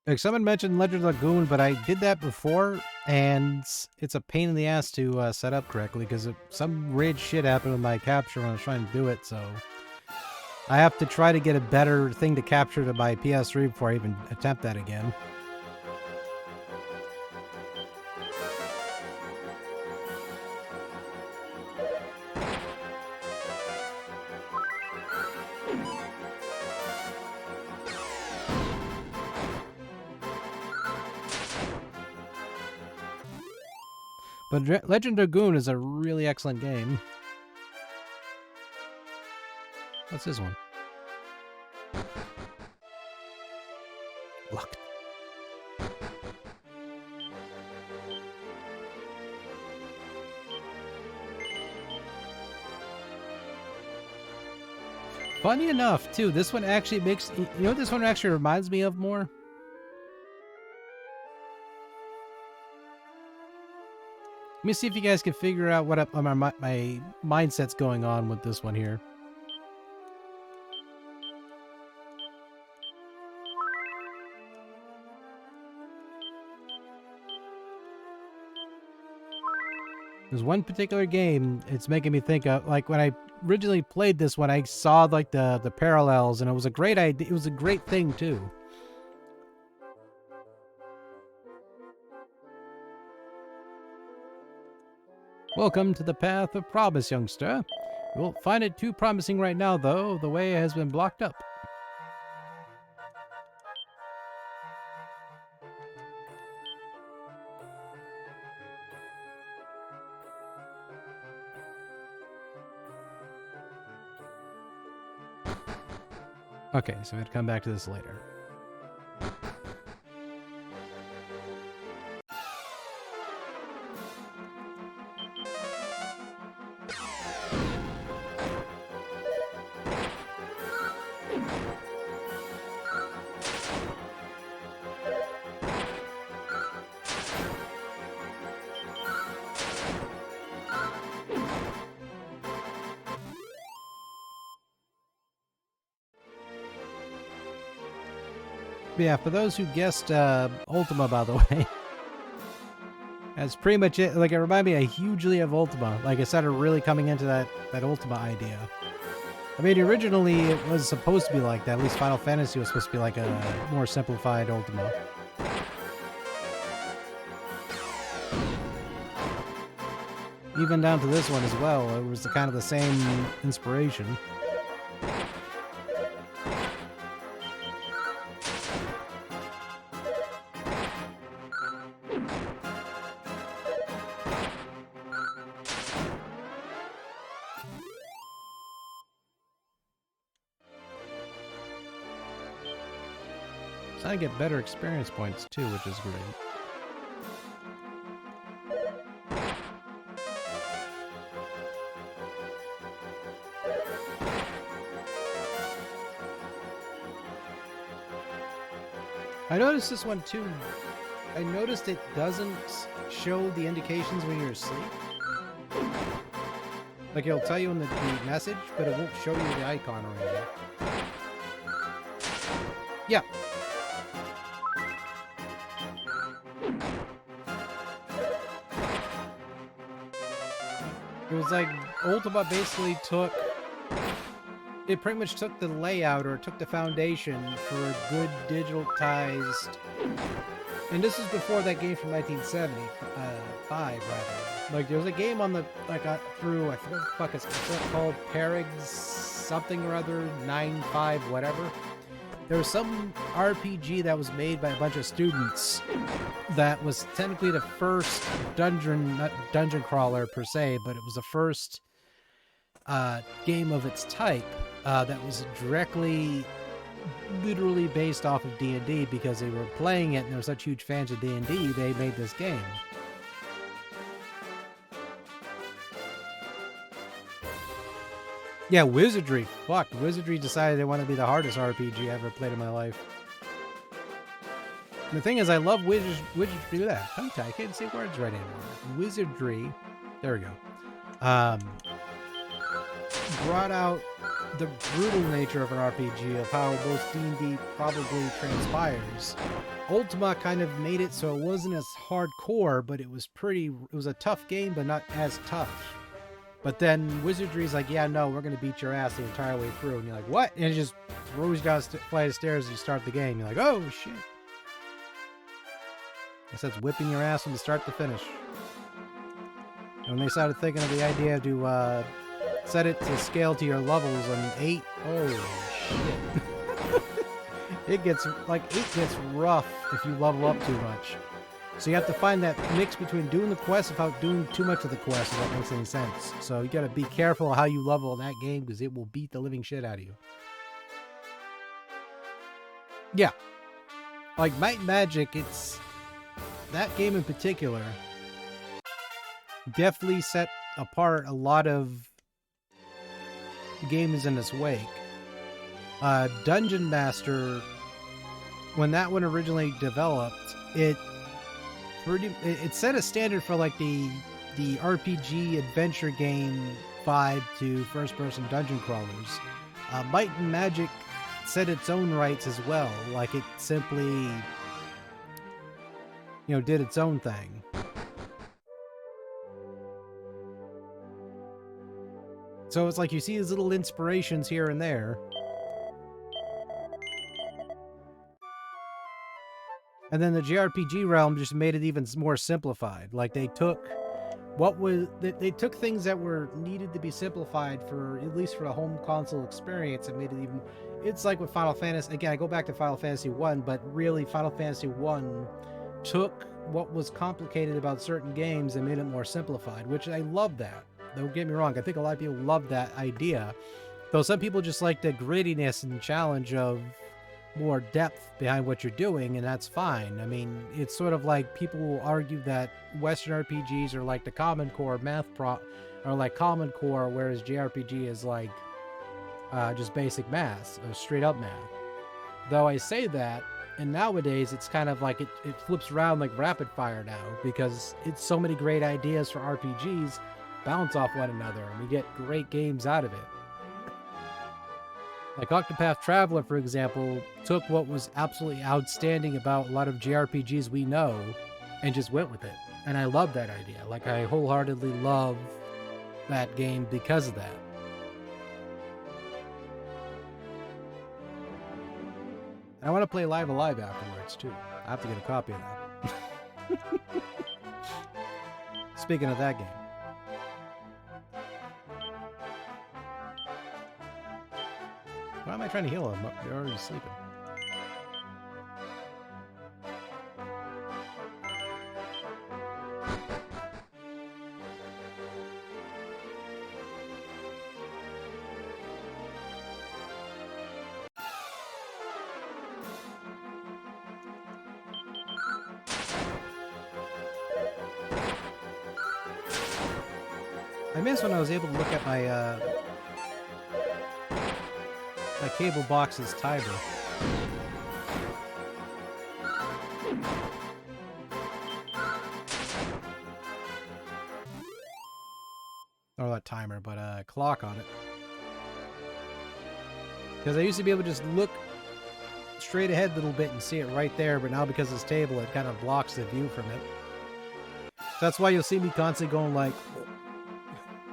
Like someone mentioned Legend Lagoon, but I did that before, and it's a pain in the ass to set up correctly because some weird shit happened with my capture when I was trying to do it, so I have to try to get a better thing to capture to my PS3 before I even attempt that again. But Legend Dragoon is a really excellent game. What's this one? Locked. Funny enough, too, this one actually makes... You know what this one actually reminds me of more? Let me see if you guys can figure out what my mindset's going on with this one here. There's one particular game, it's making me think of, like, when I originally played this one, I saw, like, the parallels, and it was a great idea. It was a great thing, too. Welcome to the path of promise, youngster. You won't find it too promising right now, though. The way has been blocked up. Okay, so we have to come back to this later. Yeah, for those who guessed Ultima, by the way, that's pretty much it. Like, it reminded me hugely of Ultima. Like, I started really coming into that Ultima idea. I mean, originally it was supposed to be like that. At least Final Fantasy was supposed to be like a more simplified Ultima. Even down to this one as well, it was kind of the same inspiration. I get better experience points too, which is great. I noticed this one too. I noticed it doesn't show the indications when you're asleep. Like, it'll tell you in the message, but it won't show you the icon or anything. Yeah. It was like Ultima basically took... It pretty much took the layout, or took the foundation for a good digitalized... And this was before that game from 1975, rather. Like, there was a game on the... Like, through... I forget what the fuck it's called. Perig's something or other. 9.5, whatever. There was some RPG that was made by a bunch of students that was technically the first dungeon... Not dungeon crawler, per se, but it was the first game of its type that was directly... literally based off of D&D, because they were playing it and they were such huge fans of D&D, they made this game. Yeah, Wizardry. Fuck, Wizardry decided they wanted to be the hardest RPG I ever played in my life. And the thing is, I love Wizardry. I can't say words right anymore. Wizardry. There we go. Brought out the brutal nature of an RPG, of how most D&D probably transpires. Ultima kind of made it so it wasn't as hardcore, but it was a tough game, but not as tough. But then Wizardry's like, yeah, no, we're going to beat your ass the entire way through. And you're like, what? And it just throws you down a flight of stairs as you start the game. You're like, oh, shit. I guess that's whipping your ass from the start to finish. And when they started thinking of the idea to set it to scale to your levels on 8, oh, shit. It gets rough if you level up too much. So you have to find that mix between doing the quest without doing too much of the quest, if that makes any sense. So you gotta be careful how you level in that game, because it will beat the living shit out of you. Yeah. Like Might and Magic, it's... that game in particular definitely set apart a lot of games in its wake. Dungeon Master, when that one originally developed, it set a standard for like the RPG adventure game vibe to first-person dungeon crawlers. Might and Magic set its own rights as well. Like it simply, you know, did its own thing. So it's like you see these little inspirations here and there. And then the JRPG realm just made it even more simplified. Like they took they took things that were needed to be simplified for, at least for the home console experience, and made it even... It's like with Final Fantasy, again, I go back to Final Fantasy 1, but really Final Fantasy 1 took what was complicated about certain games and made it more simplified, which I love that. Don't get me wrong, I think a lot of people love that idea. Though some people just like the grittiness and challenge of more depth behind what you're doing, and that's fine. I mean, it's sort of like people will argue that Western RPGs are like the Common Core or like Common Core, whereas JRPG is like just basic math, or straight up math. Though I say that, and nowadays it's kind of like it flips around like rapid fire now, because it's so many great ideas for RPGs bounce off one another, and we get great games out of it. Like Octopath Traveler, for example, took what was absolutely outstanding about a lot of JRPGs we know and just went with it. And I love that idea. Like, I wholeheartedly love that game because of that. I want to play Live Alive afterwards, too. I have to get a copy of that. Speaking of that game. Why am I trying to heal him? They're already sleeping. I miss when I was able to look at my my cable box's timer. Or not timer, but a clock on it. Because I used to be able to just look straight ahead a little bit and see it right there, but now because of this table, it kind of blocks the view from it. So that's why you'll see me constantly going like,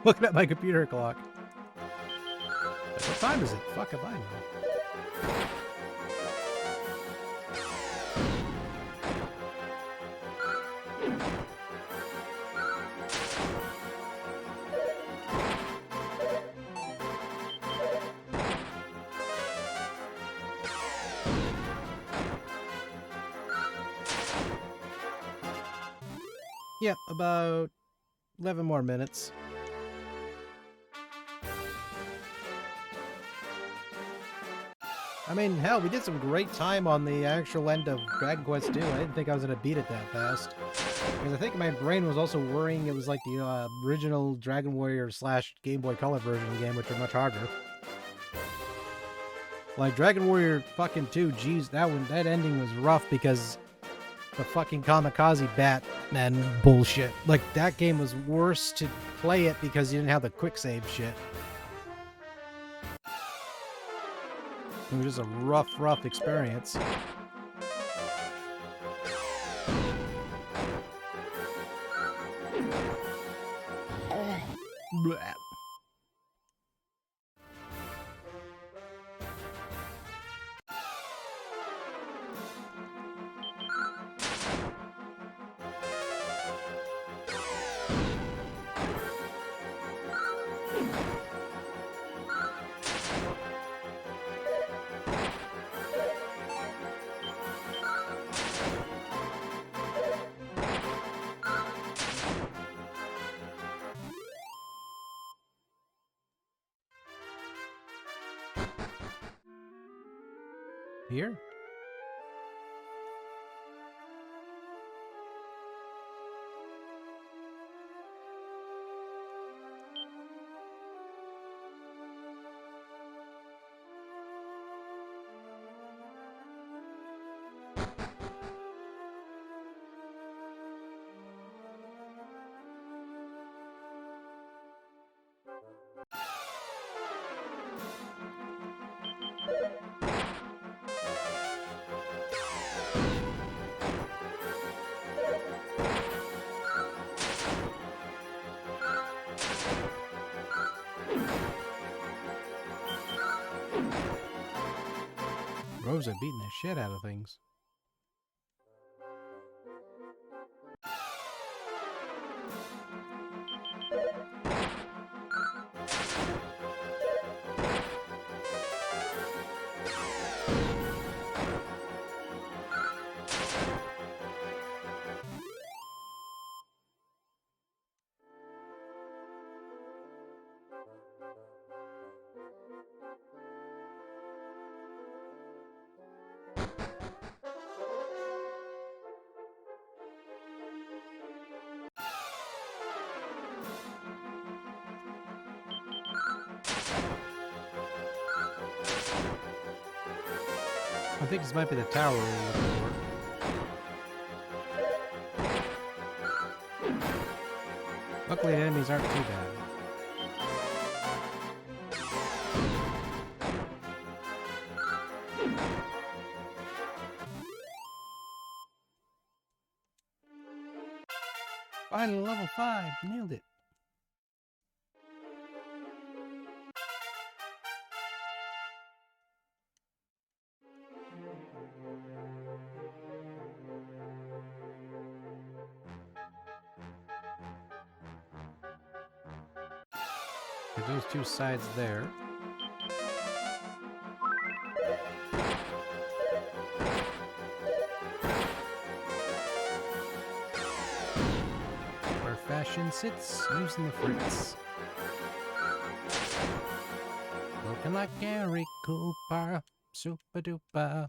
looking at my computer clock. What time is it? Fuck if I know. Yep, about 11 more minutes. I mean, hell, we did some great time on the actual end of Dragon Quest II. I didn't think I was going to beat it that fast. Because I think my brain was also worrying it was like the original Dragon Warrior / Game Boy Color version of the game, which are much harder. Like, Dragon Warrior fucking 2, geez, that ending was rough because the fucking kamikaze Batman bullshit. Like, that game was worse to play it because you didn't have the quick save shit. It was just a rough experience. Blah. Here? Rosa beating the shit out of things. I think this might be the tower we're looking for. Luckily, the enemies aren't too bad. Finally, level 5. Nailed it. Those two sides there. Where fashion sits, using the fritz. Looking like Gary Cooper, super duper.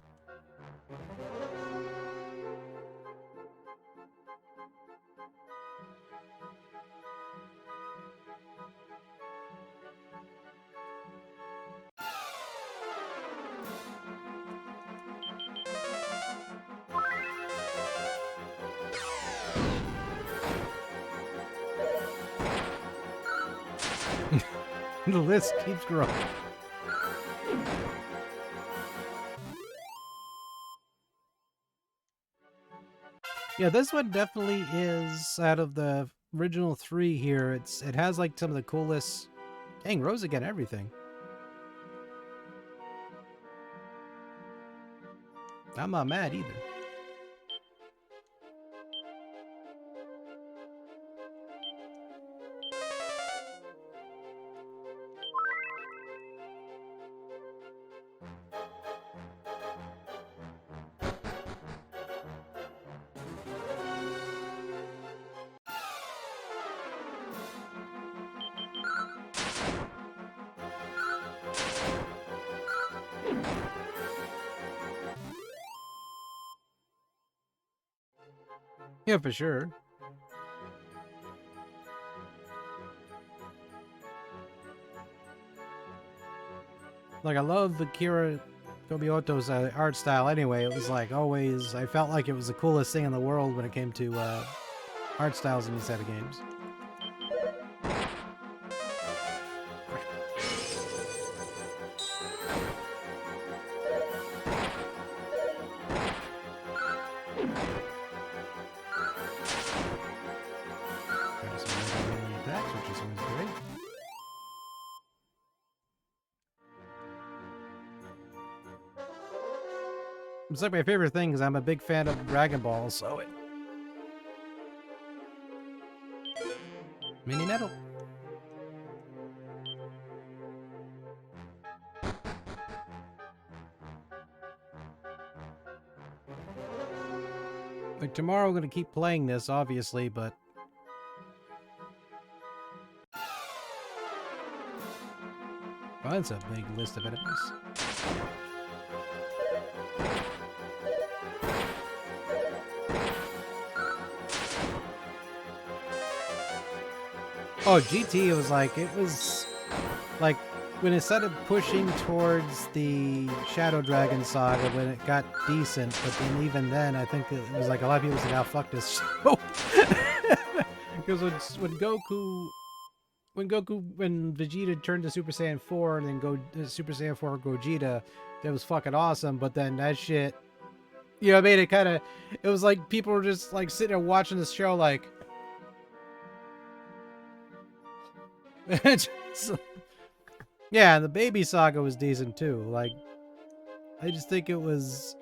The list keeps growing. Yeah, this one definitely is, out of the original 3 here, it has like some of the coolest. Dang, Rosa got everything. I'm not mad either. Yeah, for sure. Like, I love Akira Kobioto's art style anyway. It was like always, I felt like it was the coolest thing in the world when it came to art styles in these set of games. It's like my favorite thing because I'm a big fan of Dragon Ball, so it... Mini medal. Like, tomorrow I'm going to keep playing this, obviously, but... Well, that's a big list of enemies. Oh, GT, it was like when it started pushing towards the Shadow Dragon saga, when it got decent, but then even then, I think it was like a lot of people said, "Now fuck this show," because when Vegeta turned to Super Saiyan 4 and then Super Saiyan 4 Gogeta, that was fucking awesome. But then that shit, you know, made it kind of, it was like people were just like sitting there watching this show, like. Yeah, the Baby Saga was decent too. Like, I just think it was,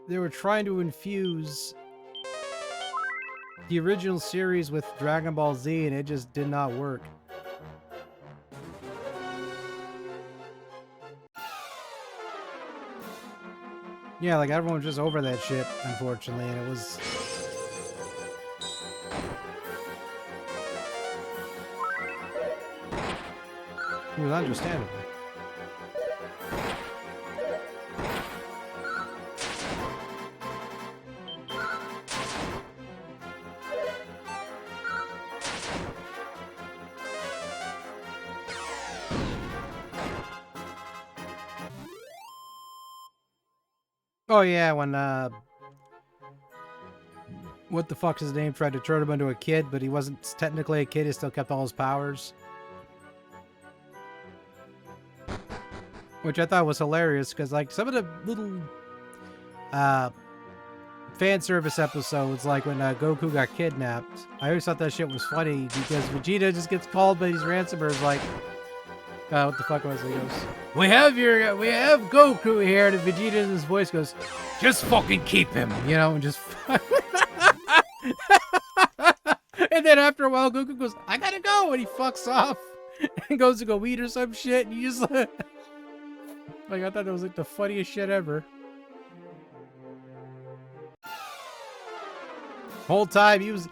they were trying to infuse the original series with Dragon Ball Z, and it just did not work. Yeah, like everyone was just over that shit, unfortunately, and it was. It was understandable. Oh yeah, when what the fuck's his name tried to turn him into a kid, but he wasn't technically a kid, he still kept all his powers. Which I thought was hilarious, because like some of the little fan service episodes, like when Goku got kidnapped, I always thought that shit was funny, because Vegeta just gets called by these ransomers like, what the fuck was it? He goes, we have Goku here, and Vegeta in his voice goes, just fucking keep him, you know, and just and then after a while Goku goes, I gotta go, and he fucks off and goes to go eat or some shit, and you just like, I thought that was like the funniest shit ever. Whole time he was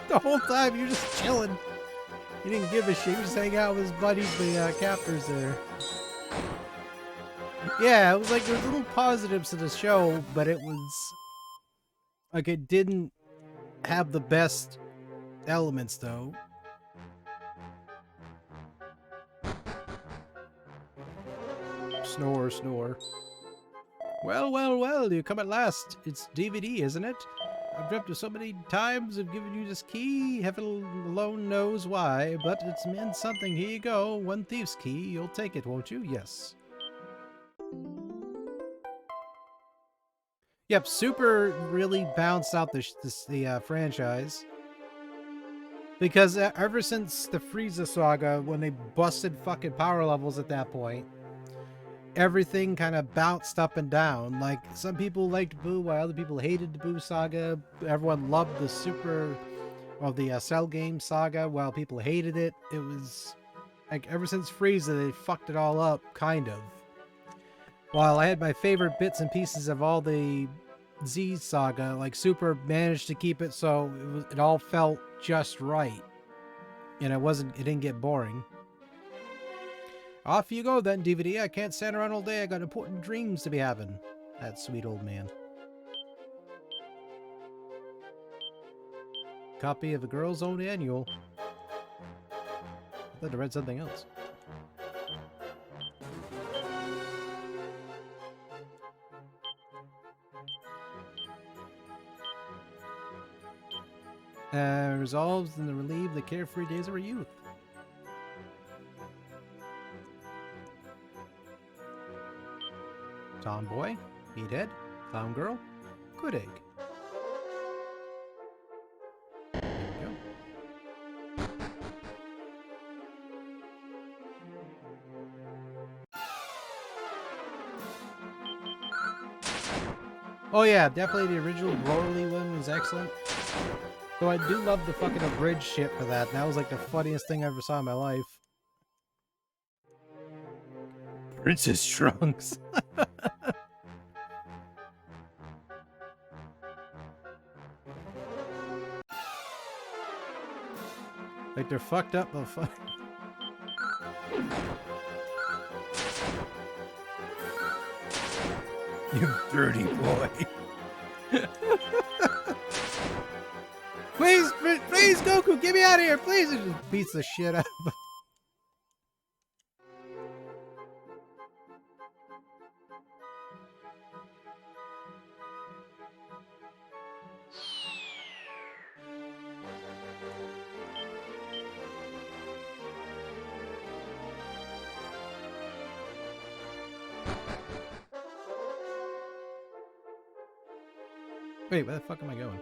the whole time he was just chilling. He didn't give a shit. He was just hanging out with his buddies, the captors there. Yeah, it was like there was little positives to the show, but it was like it didn't have the best elements though. Snore, snore. Well, well, well, you come at last. It's DVD, isn't it? I've dreamt of so many times of giving you this key. Heaven alone knows why, but it's meant something. Here you go. One thief's key. You'll take it, won't you? Yes. Yep, Super really bounced out the franchise. Because ever since the Frieza saga, when they busted fucking power levels at that point, everything kind of bounced up and down. Like, some people liked Boo, while other people hated the Boo saga. Everyone loved the Cell Game saga, while people hated it. It was like, ever since Frieza, they fucked it all up, kind of. While I had my favorite bits and pieces of all the Z saga, like Super managed to keep it so it all felt just right, and it didn't get boring. Off you go then, DVD. I can't stand around all day. I got important dreams to be having. That sweet old man. Copy of the Girl's Own Annual. I thought I read something else. Resolves and to relieve the carefree days of her youth. Tomboy, Meathead, Clown Girl, Good Egg. There we go. Oh yeah, definitely the original Broly one was excellent. Though I do love the fucking abridged shit for that. That was like the funniest thing I ever saw in my life. Princess Trunks. Like they're fucked up, but fuck. You dirty boy. Please, please, Goku, get me out of here, please! It just beats the shit out of him. Wait, where the fuck am I going?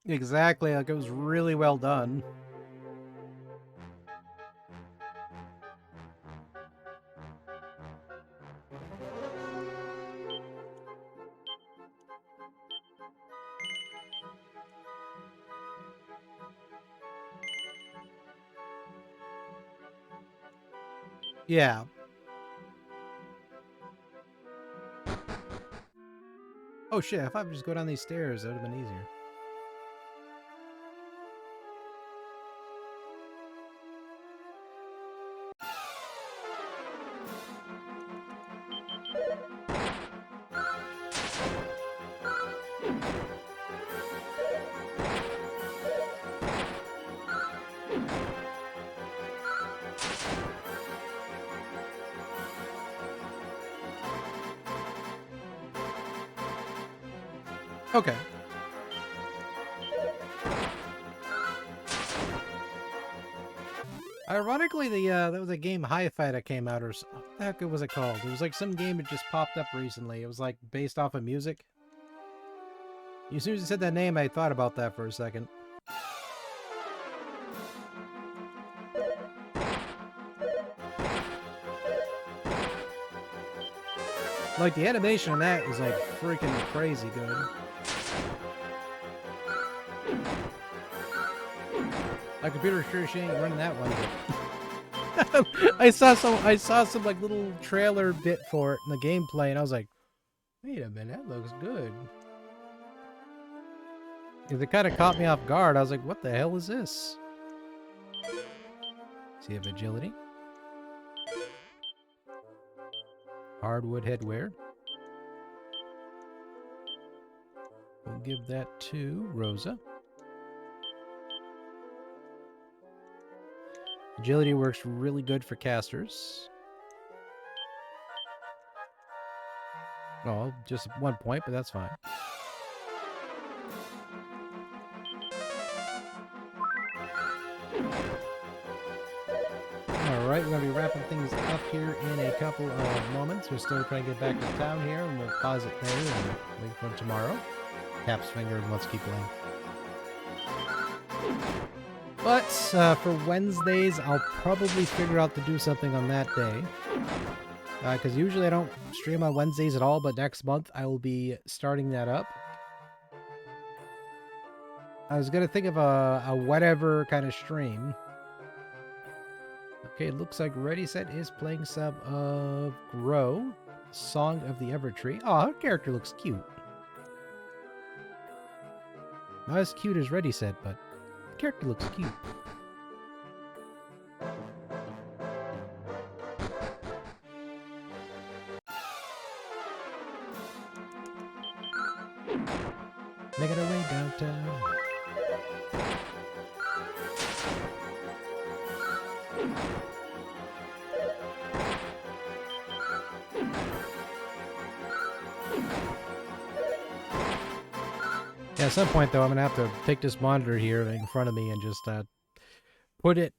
Exactly, like it was really well done. Yeah. Oh shit, if I would just go down these stairs, that would have been easier. Okay. Ironically, that was a game Hi-Fi that came out, or what the heck was it called? It was like some game that just popped up recently. It was like based off of music. As soon as you said that name, I thought about that for a second. Like, the animation on that is like freaking crazy good. My computer sure she ain't running that one. I saw some like little trailer bit for it in the gameplay, and I was like, wait a minute, that looks good. Because it kind of caught me off guard. I was like, what the hell is this? So you have agility. Hardwood headwear. We'll give that to Rosa. Agility works really good for casters. Oh, just 1 point, but that's fine. Alright, we're going to be wrapping things up here in a couple of moments. We're still trying to get back to town here, and we'll pause it there and wait for tomorrow. Cap's finger and let's keep playing. But for Wednesdays, I'll probably figure out to do something on that day. Because usually I don't stream on Wednesdays at all, but next month I will be starting that up. I was going to think of a whatever kind of stream. Okay, it looks like Ready Set is playing some of Grow, Song of the Evertree. Oh, her character looks cute. Not as cute as Ready Set, but the character looks cute. Making our way downtown. Yeah, at some point though, I'm gonna have to take this monitor here in front of me and just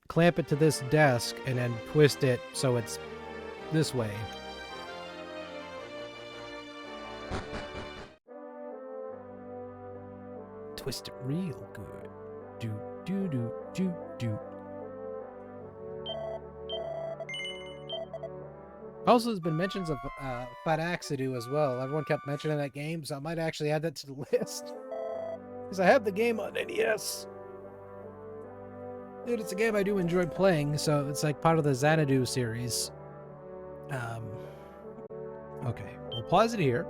clamp it to this desk, and then twist it so it's this way. Twist it real good. Do do do do do. Also, there's been mentions of Fataxidoo as well. Everyone kept mentioning that game, so I might actually add that to the list. Because I have the game on NES. Dude, it's a game I do enjoy playing, so it's like part of the Xanadu series. Okay, we'll pause it here.